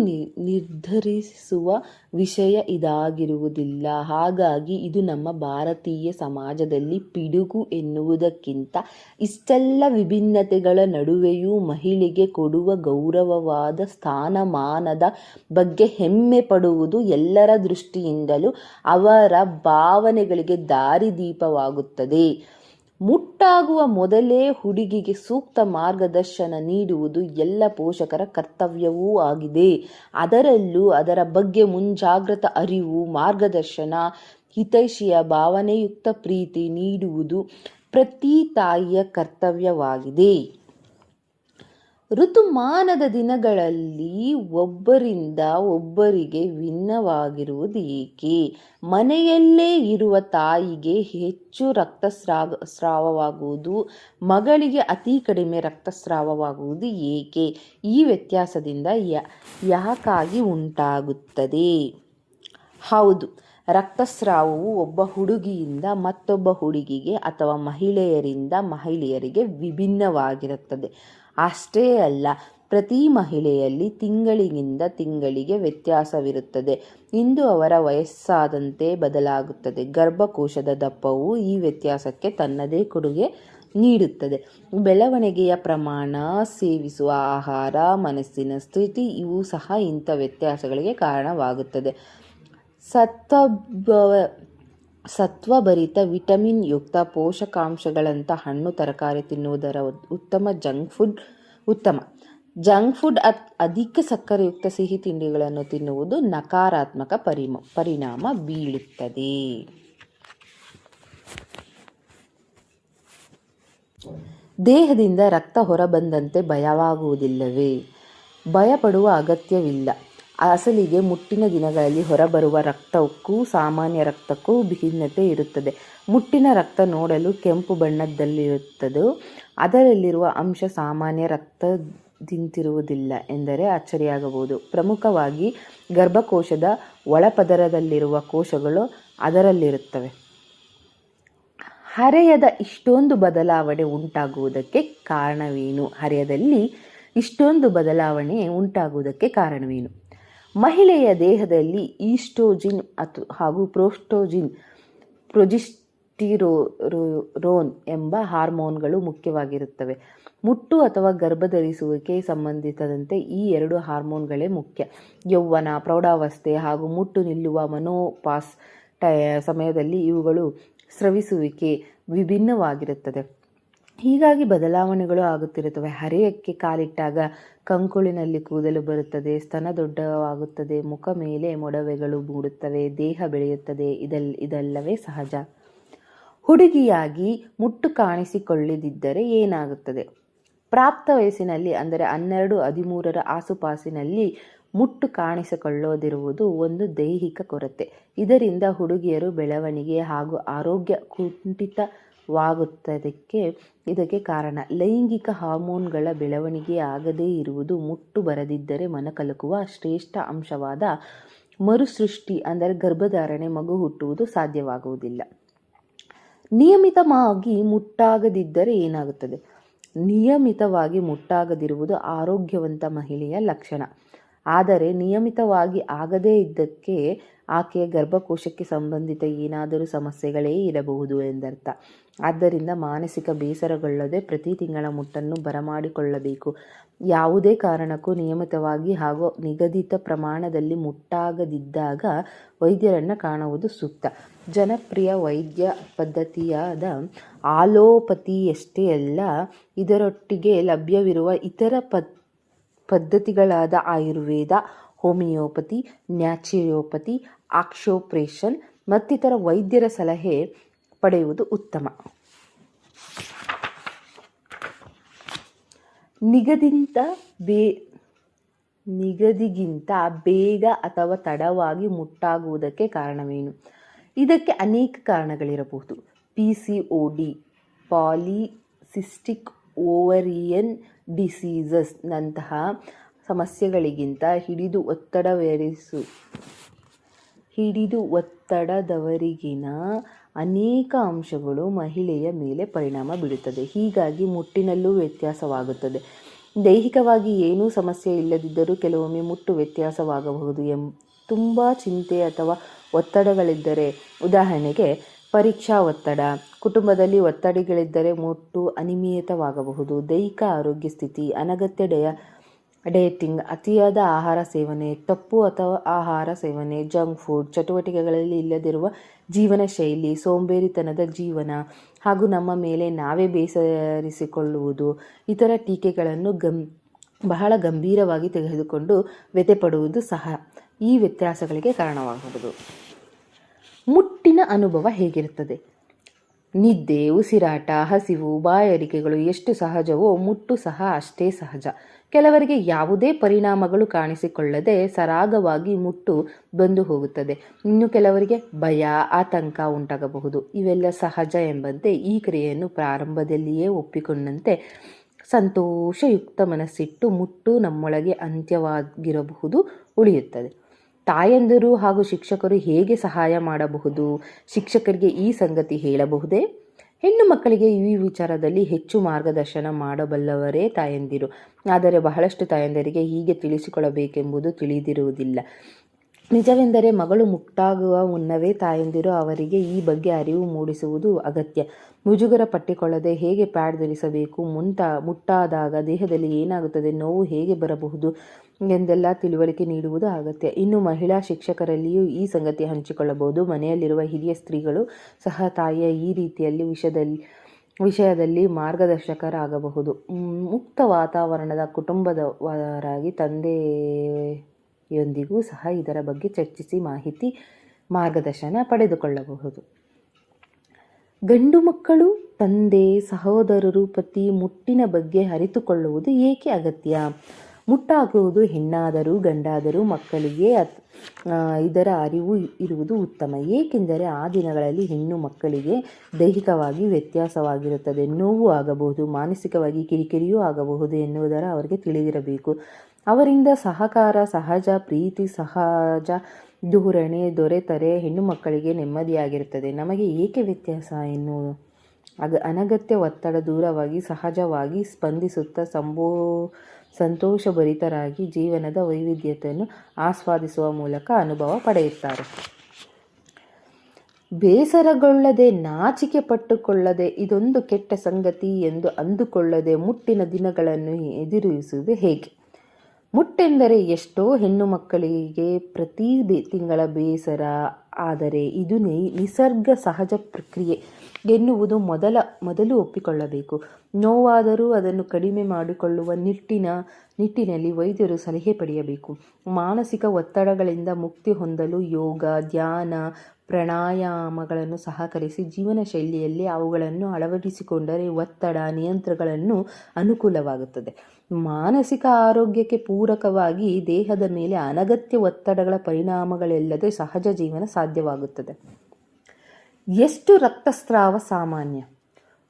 ನಿರ್ಧರಿಸುವ ವಿಷಯ ಇದಾಗಿರುವುದಿಲ್ಲ. ಹಾಗಾಗಿ ಇದು ನಮ್ಮ ಭಾರತೀಯ ಸಮಾಜದಲ್ಲಿ ಪಿಡುಗು ಎನ್ನುವುದಕ್ಕಿಂತ ಇಷ್ಟೆಲ್ಲ ವಿಭಿನ್ನತೆಗಳ ನಡುವೆಯೂ ಮಹಿಳೆಗೆ ಕೊಡುವ ಗೌರವವಾದ ಸ್ಥಾನಮಾನದ ಬಗ್ಗೆ ಹೆಮ್ಮೆ ಪಡುವುದು ಎಲ್ಲರ ದೃಷ್ಟಿಯಿಂದಲೂ ಅವರ ಭಾವನೆಗಳಿಗೆ ದಾರಿದೀಪವಾಗುತ್ತದೆ. ಮುಟ್ಟಾಗುವ ಮೊದಲೇ ಹುಡುಗಿಗೆ ಸೂಕ್ತ ಮಾರ್ಗದರ್ಶನ ನೀಡುವುದು ಎಲ್ಲ ಪೋಷಕರ ಕರ್ತವ್ಯವೂ ಆಗಿದೆ. ಅದರಲ್ಲೂ ಅದರ ಬಗ್ಗೆ ಮುಂಜಾಗ್ರತಾ ಅರಿವು, ಮಾರ್ಗದರ್ಶನ, ಹಿತೈಷಿಯ ಭಾವನೆಯುಕ್ತ ಪ್ರೀತಿ ನೀಡುವುದು ಪ್ರತಿ ತಾಯಿಯ ಕರ್ತವ್ಯವಾಗಿದೆ. ಋತುಮಾನದ ದಿನಗಳಲ್ಲಿ ಒಬ್ಬರಿಂದ ಒಬ್ಬರಿಗೆ ಭಿನ್ನವಾಗಿರುವುದು ಏಕೆ? ಮನೆಯಲ್ಲೇ ಇರುವ ತಾಯಿಗೆ ಹೆಚ್ಚು ರಕ್ತಸ್ರಾವವಾಗುವುದು, ಮಗಳಿಗೆ ಅತಿ ಕಡಿಮೆ ರಕ್ತಸ್ರಾವವಾಗುವುದು ಏಕೆ? ಈ ವ್ಯತ್ಯಾಸದಿಂದ ಯಾಕಾಗಿ ಉಂಟಾಗುತ್ತದೆ? ಹೌದು, ರಕ್ತಸ್ರಾವವು ಒಬ್ಬ ಹುಡುಗಿಯಿಂದ ಮತ್ತೊಬ್ಬ ಹುಡುಗಿಗೆ ಅಥವಾ ಮಹಿಳೆಯರಿಂದ ಮಹಿಳೆಯರಿಗೆ ವಿಭಿನ್ನವಾಗಿರುತ್ತದೆ. ಅಷ್ಟೇ ಅಲ್ಲ, ಪ್ರತಿ ಮಹಿಳೆಯಲ್ಲಿ ತಿಂಗಳಿಂದ ತಿಂಗಳಿಗೆ ವ್ಯತ್ಯಾಸವಿರುತ್ತದೆ. ಇಂದು ಅವರ ವಯಸ್ಸಾದಂತೆ ಬದಲಾಗುತ್ತದೆ. ಗರ್ಭಕೋಶದ ದಪ್ಪವು ಈ ವ್ಯತ್ಯಾಸಕ್ಕೆ ತನ್ನದೇ ಕೊಡುಗೆ ನೀಡುತ್ತದೆ. ಬೆಳವಣಿಗೆಯ ಪ್ರಮಾಣ, ಸೇವಿಸುವ ಆಹಾರ, ಮನಸ್ಸಿನ ಸ್ಥಿತಿ ಇವು ಸಹ ಇಂಥ ವ್ಯತ್ಯಾಸಗಳಿಗೆ ಕಾರಣವಾಗುತ್ತದೆ. ಸತ್ವಭರಿತ ವಿಟಮಿನ್ ಯುಕ್ತ ಪೋಷಕಾಂಶಗಳಂಥ ಹಣ್ಣು ತರಕಾರಿ ತಿನ್ನುವುದರ ಉತ್ತಮ. ಜಂಕ್ ಫುಡ್ ಅಧಿಕ ಸಕ್ಕರೆಯುಕ್ತ ಸಿಹಿ ತಿಂಡಿಗಳನ್ನು ತಿನ್ನುವುದು ನಕಾರಾತ್ಮಕ ಪರಿಣಾಮ ಬೀಳುತ್ತದೆ. ದೇಹದಿಂದ ರಕ್ತ ಹೊರಬಂದಂತೆ ಭಯವಾಗುವುದಿಲ್ಲವೇ? ಭಯಪಡುವ ಅಗತ್ಯವಿಲ್ಲ. ಅಸಲಿಗೆ ಮುಟ್ಟಿನ ದಿನಗಳಲ್ಲಿ ಹೊರಬರುವ ರಕ್ತಕ್ಕೂ ಸಾಮಾನ್ಯ ರಕ್ತಕ್ಕೂ ಭಿನ್ನತೆ ಇರುತ್ತದೆ. ಮುಟ್ಟಿನ ರಕ್ತ ನೋಡಲು ಕೆಂಪು ಬಣ್ಣದಲ್ಲಿರುತ್ತದೆ. ಅದರಲ್ಲಿರುವ ಅಂಶ ಸಾಮಾನ್ಯ ರಕ್ತದಿಂತಿರುವುದಿಲ್ಲ ಎಂದರೆ ಅಚ್ಚರಿಯಾಗಬಹುದು. ಪ್ರಮುಖವಾಗಿ ಗರ್ಭಕೋಶದ ಒಳಪದರದಲ್ಲಿರುವ ಕೋಶಗಳು ಅದರಲ್ಲಿರುತ್ತವೆ. ಹರೆಯದ ಇಷ್ಟೊಂದು ಬದಲಾವಣೆ ಉಂಟಾಗುವುದಕ್ಕೆ ಕಾರಣವೇನು? ಹರೆಯದಲ್ಲಿ ಇಷ್ಟೊಂದು ಬದಲಾವಣೆ ಉಂಟಾಗುವುದಕ್ಕೆ ಕಾರಣವೇನು? ಮಹಿಳೆಯ ದೇಹದಲ್ಲಿ ಈಸ್ಟ್ರೋಜಿನ್ ಹಾಗೂ ಪ್ರೊಜೆಸ್ಟಿರೋನ್ ಎಂಬ ಹಾರ್ಮೋನ್ಗಳು ಮುಖ್ಯವಾಗಿರುತ್ತವೆ. ಮುಟ್ಟು ಅಥವಾ ಗರ್ಭಧರಿಸುವಿಕೆ ಸಂಬಂಧಿಸಿದಂತೆ ಈ 2 ಹಾರ್ಮೋನ್ಗಳೇ ಮುಖ್ಯ. ಯೌವನ, ಪ್ರೌಢಾವಸ್ಥೆ ಹಾಗೂ ಮುಟ್ಟು ನಿಲ್ಲುವ ಮೆನೋಪಾಸ್ ಸಮಯದಲ್ಲಿ ಇವುಗಳು ಸ್ರವಿಸುವಿಕೆ ವಿಭಿನ್ನವಾಗಿರುತ್ತದೆ. ಹೀಗಾಗಿ ಬದಲಾವಣೆಗಳು ಆಗುತ್ತಿರುತ್ತವೆ. ಹರೆಯಕ್ಕೆ ಕಾಲಿಟ್ಟಾಗ ಕಂಕುಳಿನಲ್ಲಿ ಕೂದಲು ಬರುತ್ತದೆ, ಸ್ತನ ದೊಡ್ಡವಾಗುತ್ತದೆ, ಮುಖ ಮೇಲೆ ಮೊಡವೆಗಳು ಮೂಡುತ್ತವೆ, ದೇಹ ಬೆಳೆಯುತ್ತದೆ. ಇದೆಲ್ಲವೇ ಸಹಜ. ಹುಡುಗಿಯಾಗಿ ಮುಟ್ಟು ಕಾಣಿಸಿಕೊಳ್ಳದಿದ್ದರೆ ಏನಾಗುತ್ತದೆ? ಪ್ರಾಪ್ತ ವಯಸ್ಸಿನಲ್ಲಿ ಅಂದರೆ 12-13ರ ಆಸುಪಾಸಿನಲ್ಲಿ ಮುಟ್ಟು ಕಾಣಿಸಿಕೊಳ್ಳದಿರುವುದು ಒಂದು ದೈಹಿಕ ಕೊರತೆ. ಇದರಿಂದ ಹುಡುಗಿಯರು ಬೆಳವಣಿಗೆ ಹಾಗೂ ಆರೋಗ್ಯ ಕುಂಠಿತವಾಗುತ್ತದೆ. ಇದಕ್ಕೆ ಕಾರಣ. ಲೈಂಗಿಕ ಹಾರ್ಮೋನ್ಗಳ ಬೆಳವಣಿಗೆ ಆಗದೇ ಇರುವುದು, ಮುಟ್ಟು ಬರದಿದ್ದರೆ ಮನಕಲಕುವ ಶ್ರೇಷ್ಠ ಅಂಶವಾದ ಮರುಸೃಷ್ಟಿ ಅಂದರೆ ಗರ್ಭಧಾರಣೆ, ಮಗು ಹುಟ್ಟುವುದು ಸಾಧ್ಯವಾಗುವುದಿಲ್ಲ. ನಿಯಮಿತವಾಗಿ ಮುಟ್ಟಾಗದಿದ್ದರೆ ಏನಾಗುತ್ತದೆ? ನಿಯಮಿತವಾಗಿ ಮುಟ್ಟಾಗದಿರುವುದು ಆರೋಗ್ಯವಂತ ಮಹಿಳೆಯ ಲಕ್ಷಣ. ಆದರೆ ನಿಯಮಿತವಾಗಿ ಆಗದೇ ಇದ್ದಕ್ಕೆ ಆಕೆಯ ಗರ್ಭಕೋಶಕ್ಕೆ ಸಂಬಂಧಿತ ಏನಾದರೂ ಸಮಸ್ಯೆಗಳೇ ಇರಬಹುದು ಎಂದರ್ಥ. ಆದ್ದರಿಂದ ಮಾನಸಿಕ ಬೇಸರಗೊಳ್ಳದೆ ಪ್ರತಿ ತಿಂಗಳ ಮುಟ್ಟನ್ನು ಬರಮಾಡಿಕೊಳ್ಳಬೇಕು. ಯಾವುದೇ ಕಾರಣಕ್ಕೂ ನಿಯಮಿತವಾಗಿ ಹಾಗೂ ನಿಗದಿತ ಪ್ರಮಾಣದಲ್ಲಿ ಮುಟ್ಟಾಗದಿದ್ದಾಗ ವೈದ್ಯರನ್ನು ಕಾಣುವುದು ಸೂಕ್ತ. ಜನಪ್ರಿಯ ವೈದ್ಯ ಪದ್ಧತಿಯಾದ ಆಲೋಪತಿಯಷ್ಟೇ ಅಲ್ಲ, ಇದರೊಟ್ಟಿಗೆ ಲಭ್ಯವಿರುವ ಇತರ ಪದ್ಧತಿಗಳಾದ ಆಯುರ್ವೇದ, ಹೋಮಿಯೋಪತಿ, ನ್ಯಾಚುರೋಪತಿ, ಆಕ್ಯುಪ್ರೆಷರ್ ಮತ್ತಿತರ ವೈದ್ಯರ ಸಲಹೆ ಪಡೆಯುವುದು ಉತ್ತಮ. ನಿಗದಿಗಿಂತ ಬೇಗ ಅಥವಾ ತಡವಾಗಿ ಮುಟ್ಟಾಗುವುದಕ್ಕೆ ಕಾರಣವೇನು? ಇದಕ್ಕೆ ಅನೇಕ ಕಾರಣಗಳಿರಬಹುದು. PCOD, ಪಾಲಿಸಿಸ್ಟಿಕ್ ಓವರಿಯನ್ ಡಿಸೀಸಸ್ ನಂತಹ ಸಮಸ್ಯೆಗಳಿಗಿಂತ ಹಿಡಿದು ಒತ್ತಡದವರೆಗಿನ ಅನೇಕ ಅಂಶಗಳು ಮಹಿಳೆಯ ಮೇಲೆ ಪರಿಣಾಮ ಬೀರುತ್ತದೆ. ಹೀಗಾಗಿ ಮುಟ್ಟಿನಲ್ಲೂ ವ್ಯತ್ಯಾಸವಾಗುತ್ತದೆ. ದೈಹಿಕವಾಗಿ ಏನೂ ಸಮಸ್ಯೆ ಇಲ್ಲದಿದ್ದರೂ ಕೆಲವೊಮ್ಮೆ ಮುಟ್ಟು ವ್ಯತ್ಯಾಸವಾಗಬಹುದು. ತುಂಬ ಚಿಂತೆ ಅಥವಾ ಒತ್ತಡಗಳಿದ್ದರೆ, ಉದಾಹರಣೆಗೆ ಪರೀಕ್ಷಾ ಒತ್ತಡ, ಕುಟುಂಬದಲ್ಲಿ ಒತ್ತಡಗಳಿದ್ದರೆ ಮುಟ್ಟು ಅನಿಯಮಿತವಾಗಬಹುದು. ದೈಹಿಕ ಆರೋಗ್ಯ ಸ್ಥಿತಿ, ಅನಗತ್ಯ ಡಯಟಿಂಗ್, ಅತಿಯಾದ ಆಹಾರ ಸೇವನೆ, ತಪ್ಪು ಅಥವಾ ಆಹಾರ ಸೇವನೆ, ಜಂಕ್ ಫುಡ್, ಚಟುವಟಿಕೆಗಳಲ್ಲಿ ಇಲ್ಲದಿರುವ ಜೀವನ ಶೈಲಿ, ಸೋಂಬೇರಿತನದ ಜೀವನ ಹಾಗೂ ನಮ್ಮ ಮೇಲೆ ನಾವೇ ಬೇಸರಿಸಿಕೊಳ್ಳುವುದು, ಇತರ ಟೀಕೆಗಳನ್ನು ಬಹಳ ಗಂಭೀರವಾಗಿ ತೆಗೆದುಕೊಂಡು ವ್ಯಥೆಪಡುವುದು ಸಹ ಈ ವ್ಯತ್ಯಾಸಗಳಿಗೆ ಕಾರಣವಾಗಬಹುದು. ಮುಟ್ಟಿನ ಅನುಭವ ಹೇಗಿರುತ್ತದೆ? ನಿದ್ದೆ, ಉಸಿರಾಟ, ಹಸಿವು, ಬಾಯಾರಿಕೆಗಳು ಎಷ್ಟು ಸಹಜವೋ ಮುಟ್ಟು ಸಹ ಅಷ್ಟೇ ಸಹಜ. ಕೆಲವರಿಗೆ ಯಾವುದೇ ಪರಿಣಾಮಗಳು ಕಾಣಿಸಿಕೊಳ್ಳದೆ ಸರಾಗವಾಗಿ ಮುಟ್ಟು ಬಂದು ಹೋಗುತ್ತದೆ. ಇನ್ನು ಕೆಲವರಿಗೆ ಭಯ, ಆತಂಕ ಉಂಟಾಗಬಹುದು. ಇವೆಲ್ಲ ಸಹಜ ಎಂಬಂತೆ ಈ ಕ್ರಿಯೆಯನ್ನು ಪ್ರಾರಂಭದಲ್ಲಿಯೇ ಒಪ್ಪಿಕೊಂಡಂತೆ ಸಂತೋಷಯುಕ್ತ ಮನಸ್ಸಿಟ್ಟು ಮುಟ್ಟು ನಮ್ಮೊಳಗೆ ಅಂತ್ಯವಾಗಿರಬಹುದು ಉಳಿಯುತ್ತದೆ. ತಾಯಂದಿರು ಹಾಗೂ ಶಿಕ್ಷಕರು ಹೇಗೆ ಸಹಾಯ ಮಾಡಬಹುದು? ಶಿಕ್ಷಕರಿಗೆ ಈ ಸಂಗತಿ ಹೇಳಬಹುದೇ? ಹೆಣ್ಣು ಮಕ್ಕಳಿಗೆ ಈ ವಿಚಾರದಲ್ಲಿ ಹೆಚ್ಚು ಮಾರ್ಗದರ್ಶನ ಮಾಡಬಲ್ಲವರೇ ತಾಯಂದಿರು. ಆದರೆ ಬಹಳಷ್ಟು ತಾಯಂದಿರಿಗೆ ಹೀಗೆ ತಿಳಿಸಿಕೊಳ್ಳಬೇಕೆಂಬುದು ತಿಳಿದಿರುವುದಿಲ್ಲ. ನಿಜವೆಂದರೆ ಮಗಳು ಮುಟ್ಟಾಗುವ ಮುನ್ನವೇ ತಾಯಂದಿರು ಅವರಿಗೆ ಈ ಬಗ್ಗೆ ಅರಿವು ಮೂಡಿಸುವುದು ಅಗತ್ಯ. ಮುಜುಗರ ಪಟ್ಟಿಕೊಳ್ಳದೆ ಹೇಗೆ ಪ್ಯಾಡ್ ಧರಿಸಬೇಕು, ಮುಟ್ಟಾದಾಗ ದೇಹದಲ್ಲಿ ಏನಾಗುತ್ತದೆ, ನೋವು ಹೇಗೆ ಬರಬಹುದು ಎಂದೆಲ್ಲ ತಿಳುವಳಿಕೆ ನೀಡುವುದು ಅಗತ್ಯ. ಇನ್ನು ಮಹಿಳಾ ಶಿಕ್ಷಕರಲ್ಲಿಯೂ ಈ ಸಂಗತಿ ಹಂಚಿಕೊಳ್ಳಬಹುದು. ಮನೆಯಲ್ಲಿರುವ ಹಿರಿಯ ಸ್ತ್ರೀಗಳು ಸಹ ತಾಯಿಯ ಈ ರೀತಿಯಲ್ಲಿ ವಿಷಯದಲ್ಲಿ ಮಾರ್ಗದರ್ಶಕರಾಗಬಹುದು. ಮುಕ್ತ ವಾತಾವರಣದ ಕುಟುಂಬದವರಾಗಿ ತಂದೆಯೊಂದಿಗೂ ಸಹ ಇದರ ಬಗ್ಗೆ ಚರ್ಚಿಸಿ ಮಾಹಿತಿ, ಮಾರ್ಗದರ್ಶನ ಪಡೆದುಕೊಳ್ಳಬಹುದು. ಗಂಡು ಮಕ್ಕಳು, ತಂದೆ, ಸಹೋದರರು, ಪತಿ ಮುಟ್ಟಿನ ಬಗ್ಗೆ ಅರಿತುಕೊಳ್ಳುವುದು ಏಕೆ ಅಗತ್ಯ? ಮುಟ್ಟಾಗುವುದು ಹೆಣ್ಣಾದರೂ ಗಂಡಾದರೂ ಮಕ್ಕಳಿಗೆ ಇದರ ಅರಿವು ಇರುವುದು ಉತ್ತಮ. ಏಕೆಂದರೆ ಆ ದಿನಗಳಲ್ಲಿ ಹೆಣ್ಣು ಮಕ್ಕಳಿಗೆ ದೈಹಿಕವಾಗಿ ವ್ಯತ್ಯಾಸವಾಗಿರುತ್ತದೆ, ನೋವು ಆಗಬಹುದು, ಮಾನಸಿಕವಾಗಿ ಕಿರಿಕಿರಿಯೂ ಆಗಬಹುದು ಎನ್ನುವುದರ ಅವರಿಗೆ ತಿಳಿದಿರಬೇಕು. ಅವರಿಂದ ಸಹಕಾರ ಸಹಜ, ಪ್ರೀತಿ ಸಹಜ, ಧೋರಣೆ ದೊರೆತರೆ ಹೆಣ್ಣು ಮಕ್ಕಳಿಗೆ ನೆಮ್ಮದಿಯಾಗಿರುತ್ತದೆ. ನಮಗೆ ಏಕೆ ವ್ಯತ್ಯಾಸ ಎನ್ನುವುದು ಅನಗತ್ಯ ಒತ್ತಡ ದೂರವಾಗಿ ಸಹಜವಾಗಿ ಸ್ಪಂದಿಸುತ್ತಾ ಸಂತೋಷಭರಿತರಾಗಿ ಜೀವನದ ವೈವಿಧ್ಯತೆಯನ್ನು ಆಸ್ವಾದಿಸುವ ಮೂಲಕ ಅನುಭವ ಪಡೆಯುತ್ತಾರೆ. ಬೇಸರಗೊಳ್ಳದೆ, ನಾಚಿಕೆ ಪಟ್ಟುಕೊಳ್ಳದೆ, ಇದೊಂದು ಕೆಟ್ಟ ಸಂಗತಿ ಎಂದು ಅಂದುಕೊಳ್ಳದೆ ಮುಟ್ಟಿನ ದಿನಗಳನ್ನು ಎದುರಿಸುವುದು ಹೇಗೆ? ಮುಟ್ಟೆಂದರೆ ಎಷ್ಟೋ ಹೆಣ್ಣು ಮಕ್ಕಳಿಗೆ ಪ್ರತಿ ತಿಂಗಳ ಬೇಸರ. ಆದರೆ ಇದು ನಿಸರ್ಗ ಸಹಜ ಪ್ರಕ್ರಿಯೆ ಎನ್ನುವುದು ಮೊದಲು ಒಪ್ಪಿಕೊಳ್ಳಬೇಕು. ನೋವಾದರೂ ಅದನ್ನು ಕಡಿಮೆ ಮಾಡಿಕೊಳ್ಳುವ ನಿಟ್ಟಿನಲ್ಲಿ ವೈದ್ಯರು ಸಲಹೆ ಪಡೆಯಬೇಕು. ಮಾನಸಿಕ ಒತ್ತಡಗಳಿಂದ ಮುಕ್ತಿ ಹೊಂದಲು ಯೋಗ, ಧ್ಯಾನ, ಪ್ರಾಣಾಯಾಮಗಳನ್ನು ಸಹಕರಿಸಿ ಜೀವನ ಶೈಲಿಯಲ್ಲಿ ಅವುಗಳನ್ನು ಅಳವಡಿಸಿಕೊಂಡರೆ ಒತ್ತಡ ನಿಯಂತ್ರಣಗಳನ್ನು ಅನುಕೂಲವಾಗುತ್ತದೆ. ಮಾನಸಿಕ ಆರೋಗ್ಯಕ್ಕೆ ಪೂರಕವಾಗಿ ದೇಹದ ಮೇಲೆ ಅನಗತ್ಯ ಒತ್ತಡಗಳ ಪರಿಣಾಮಗಳಿಲ್ಲದೆ ಸಹಜ ಜೀವನ ಸಾಧ್ಯವಾಗುತ್ತದೆ. ಎಷ್ಟು ರಕ್ತಸ್ರಾವ ಸಾಮಾನ್ಯ?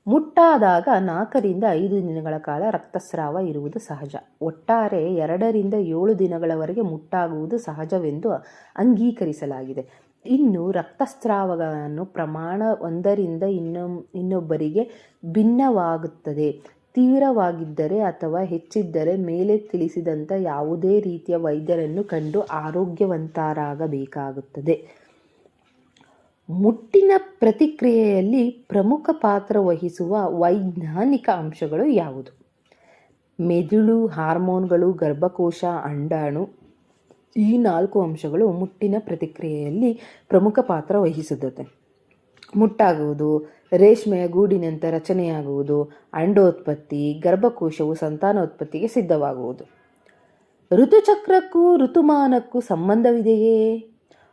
ಮುಟ್ಟಾದಾಗ 4 ರಿಂದ 5 ದಿನಗಳ ಕಾಲ ರಕ್ತಸ್ರಾವ ಇರುವುದು ಸಹಜ. ಒಟ್ಟಾರೆ 2 ರಿಂದ 7 ದಿನಗಳವರೆಗೆ ಮುಟ್ಟಾಗುವುದು ಸಹಜವೆಂದು ಅಂಗೀಕರಿಸಲಾಗಿದೆ. ಇನ್ನು ರಕ್ತಸ್ರಾವಗಳನ್ನು ಪ್ರಮಾಣ ಒಂದರಿಂದ ಇನ್ನೊಬ್ಬರಿಗೆ ಭಿನ್ನವಾಗುತ್ತದೆ. ತೀವ್ರವಾಗಿದ್ದರೆ ಅಥವಾ ಹೆಚ್ಚಿದ್ದರೆ ಮೇಲೆ ತಿಳಿಸಿದಂಥ ಯಾವುದೇ ರೀತಿಯ ವೈದ್ಯರನ್ನು ಕಂಡು ಆರೋಗ್ಯವಂತರಾಗಬೇಕಾಗುತ್ತದೆ. ಮುಟ್ಟಿನ ಪ್ರತಿಕ್ರಿಯೆಯಲ್ಲಿ ಪ್ರಮುಖ ಪಾತ್ರ ವಹಿಸುವ ವೈಜ್ಞಾನಿಕ ಅಂಶಗಳು ಯಾವುದು? ಮೆದುಳು, ಹಾರ್ಮೋನ್ಗಳು, ಗರ್ಭಕೋಶ, ಅಂಡಾಣು ಈ 4 ಅಂಶಗಳು ಮುಟ್ಟಿನ ಪ್ರತಿಕ್ರಿಯೆಯಲ್ಲಿ ಪ್ರಮುಖ ಪಾತ್ರ ವಹಿಸುತ್ತದೆ. ಮುಟ್ಟಾಗುವುದು, ರೇಷ್ಮೆಯ ಗೂಡಿನಂತೆ ರಚನೆಯಾಗುವುದು, ಅಂಡೋತ್ಪತ್ತಿ, ಗರ್ಭಕೋಶವು ಸಂತಾನೋತ್ಪತ್ತಿಗೆ ಸಿದ್ಧವಾಗುವುದು. ಋತುಚಕ್ರಕ್ಕೂ ಋತುಮಾನಕ್ಕೂ ಸಂಬಂಧವಿದೆಯೇ?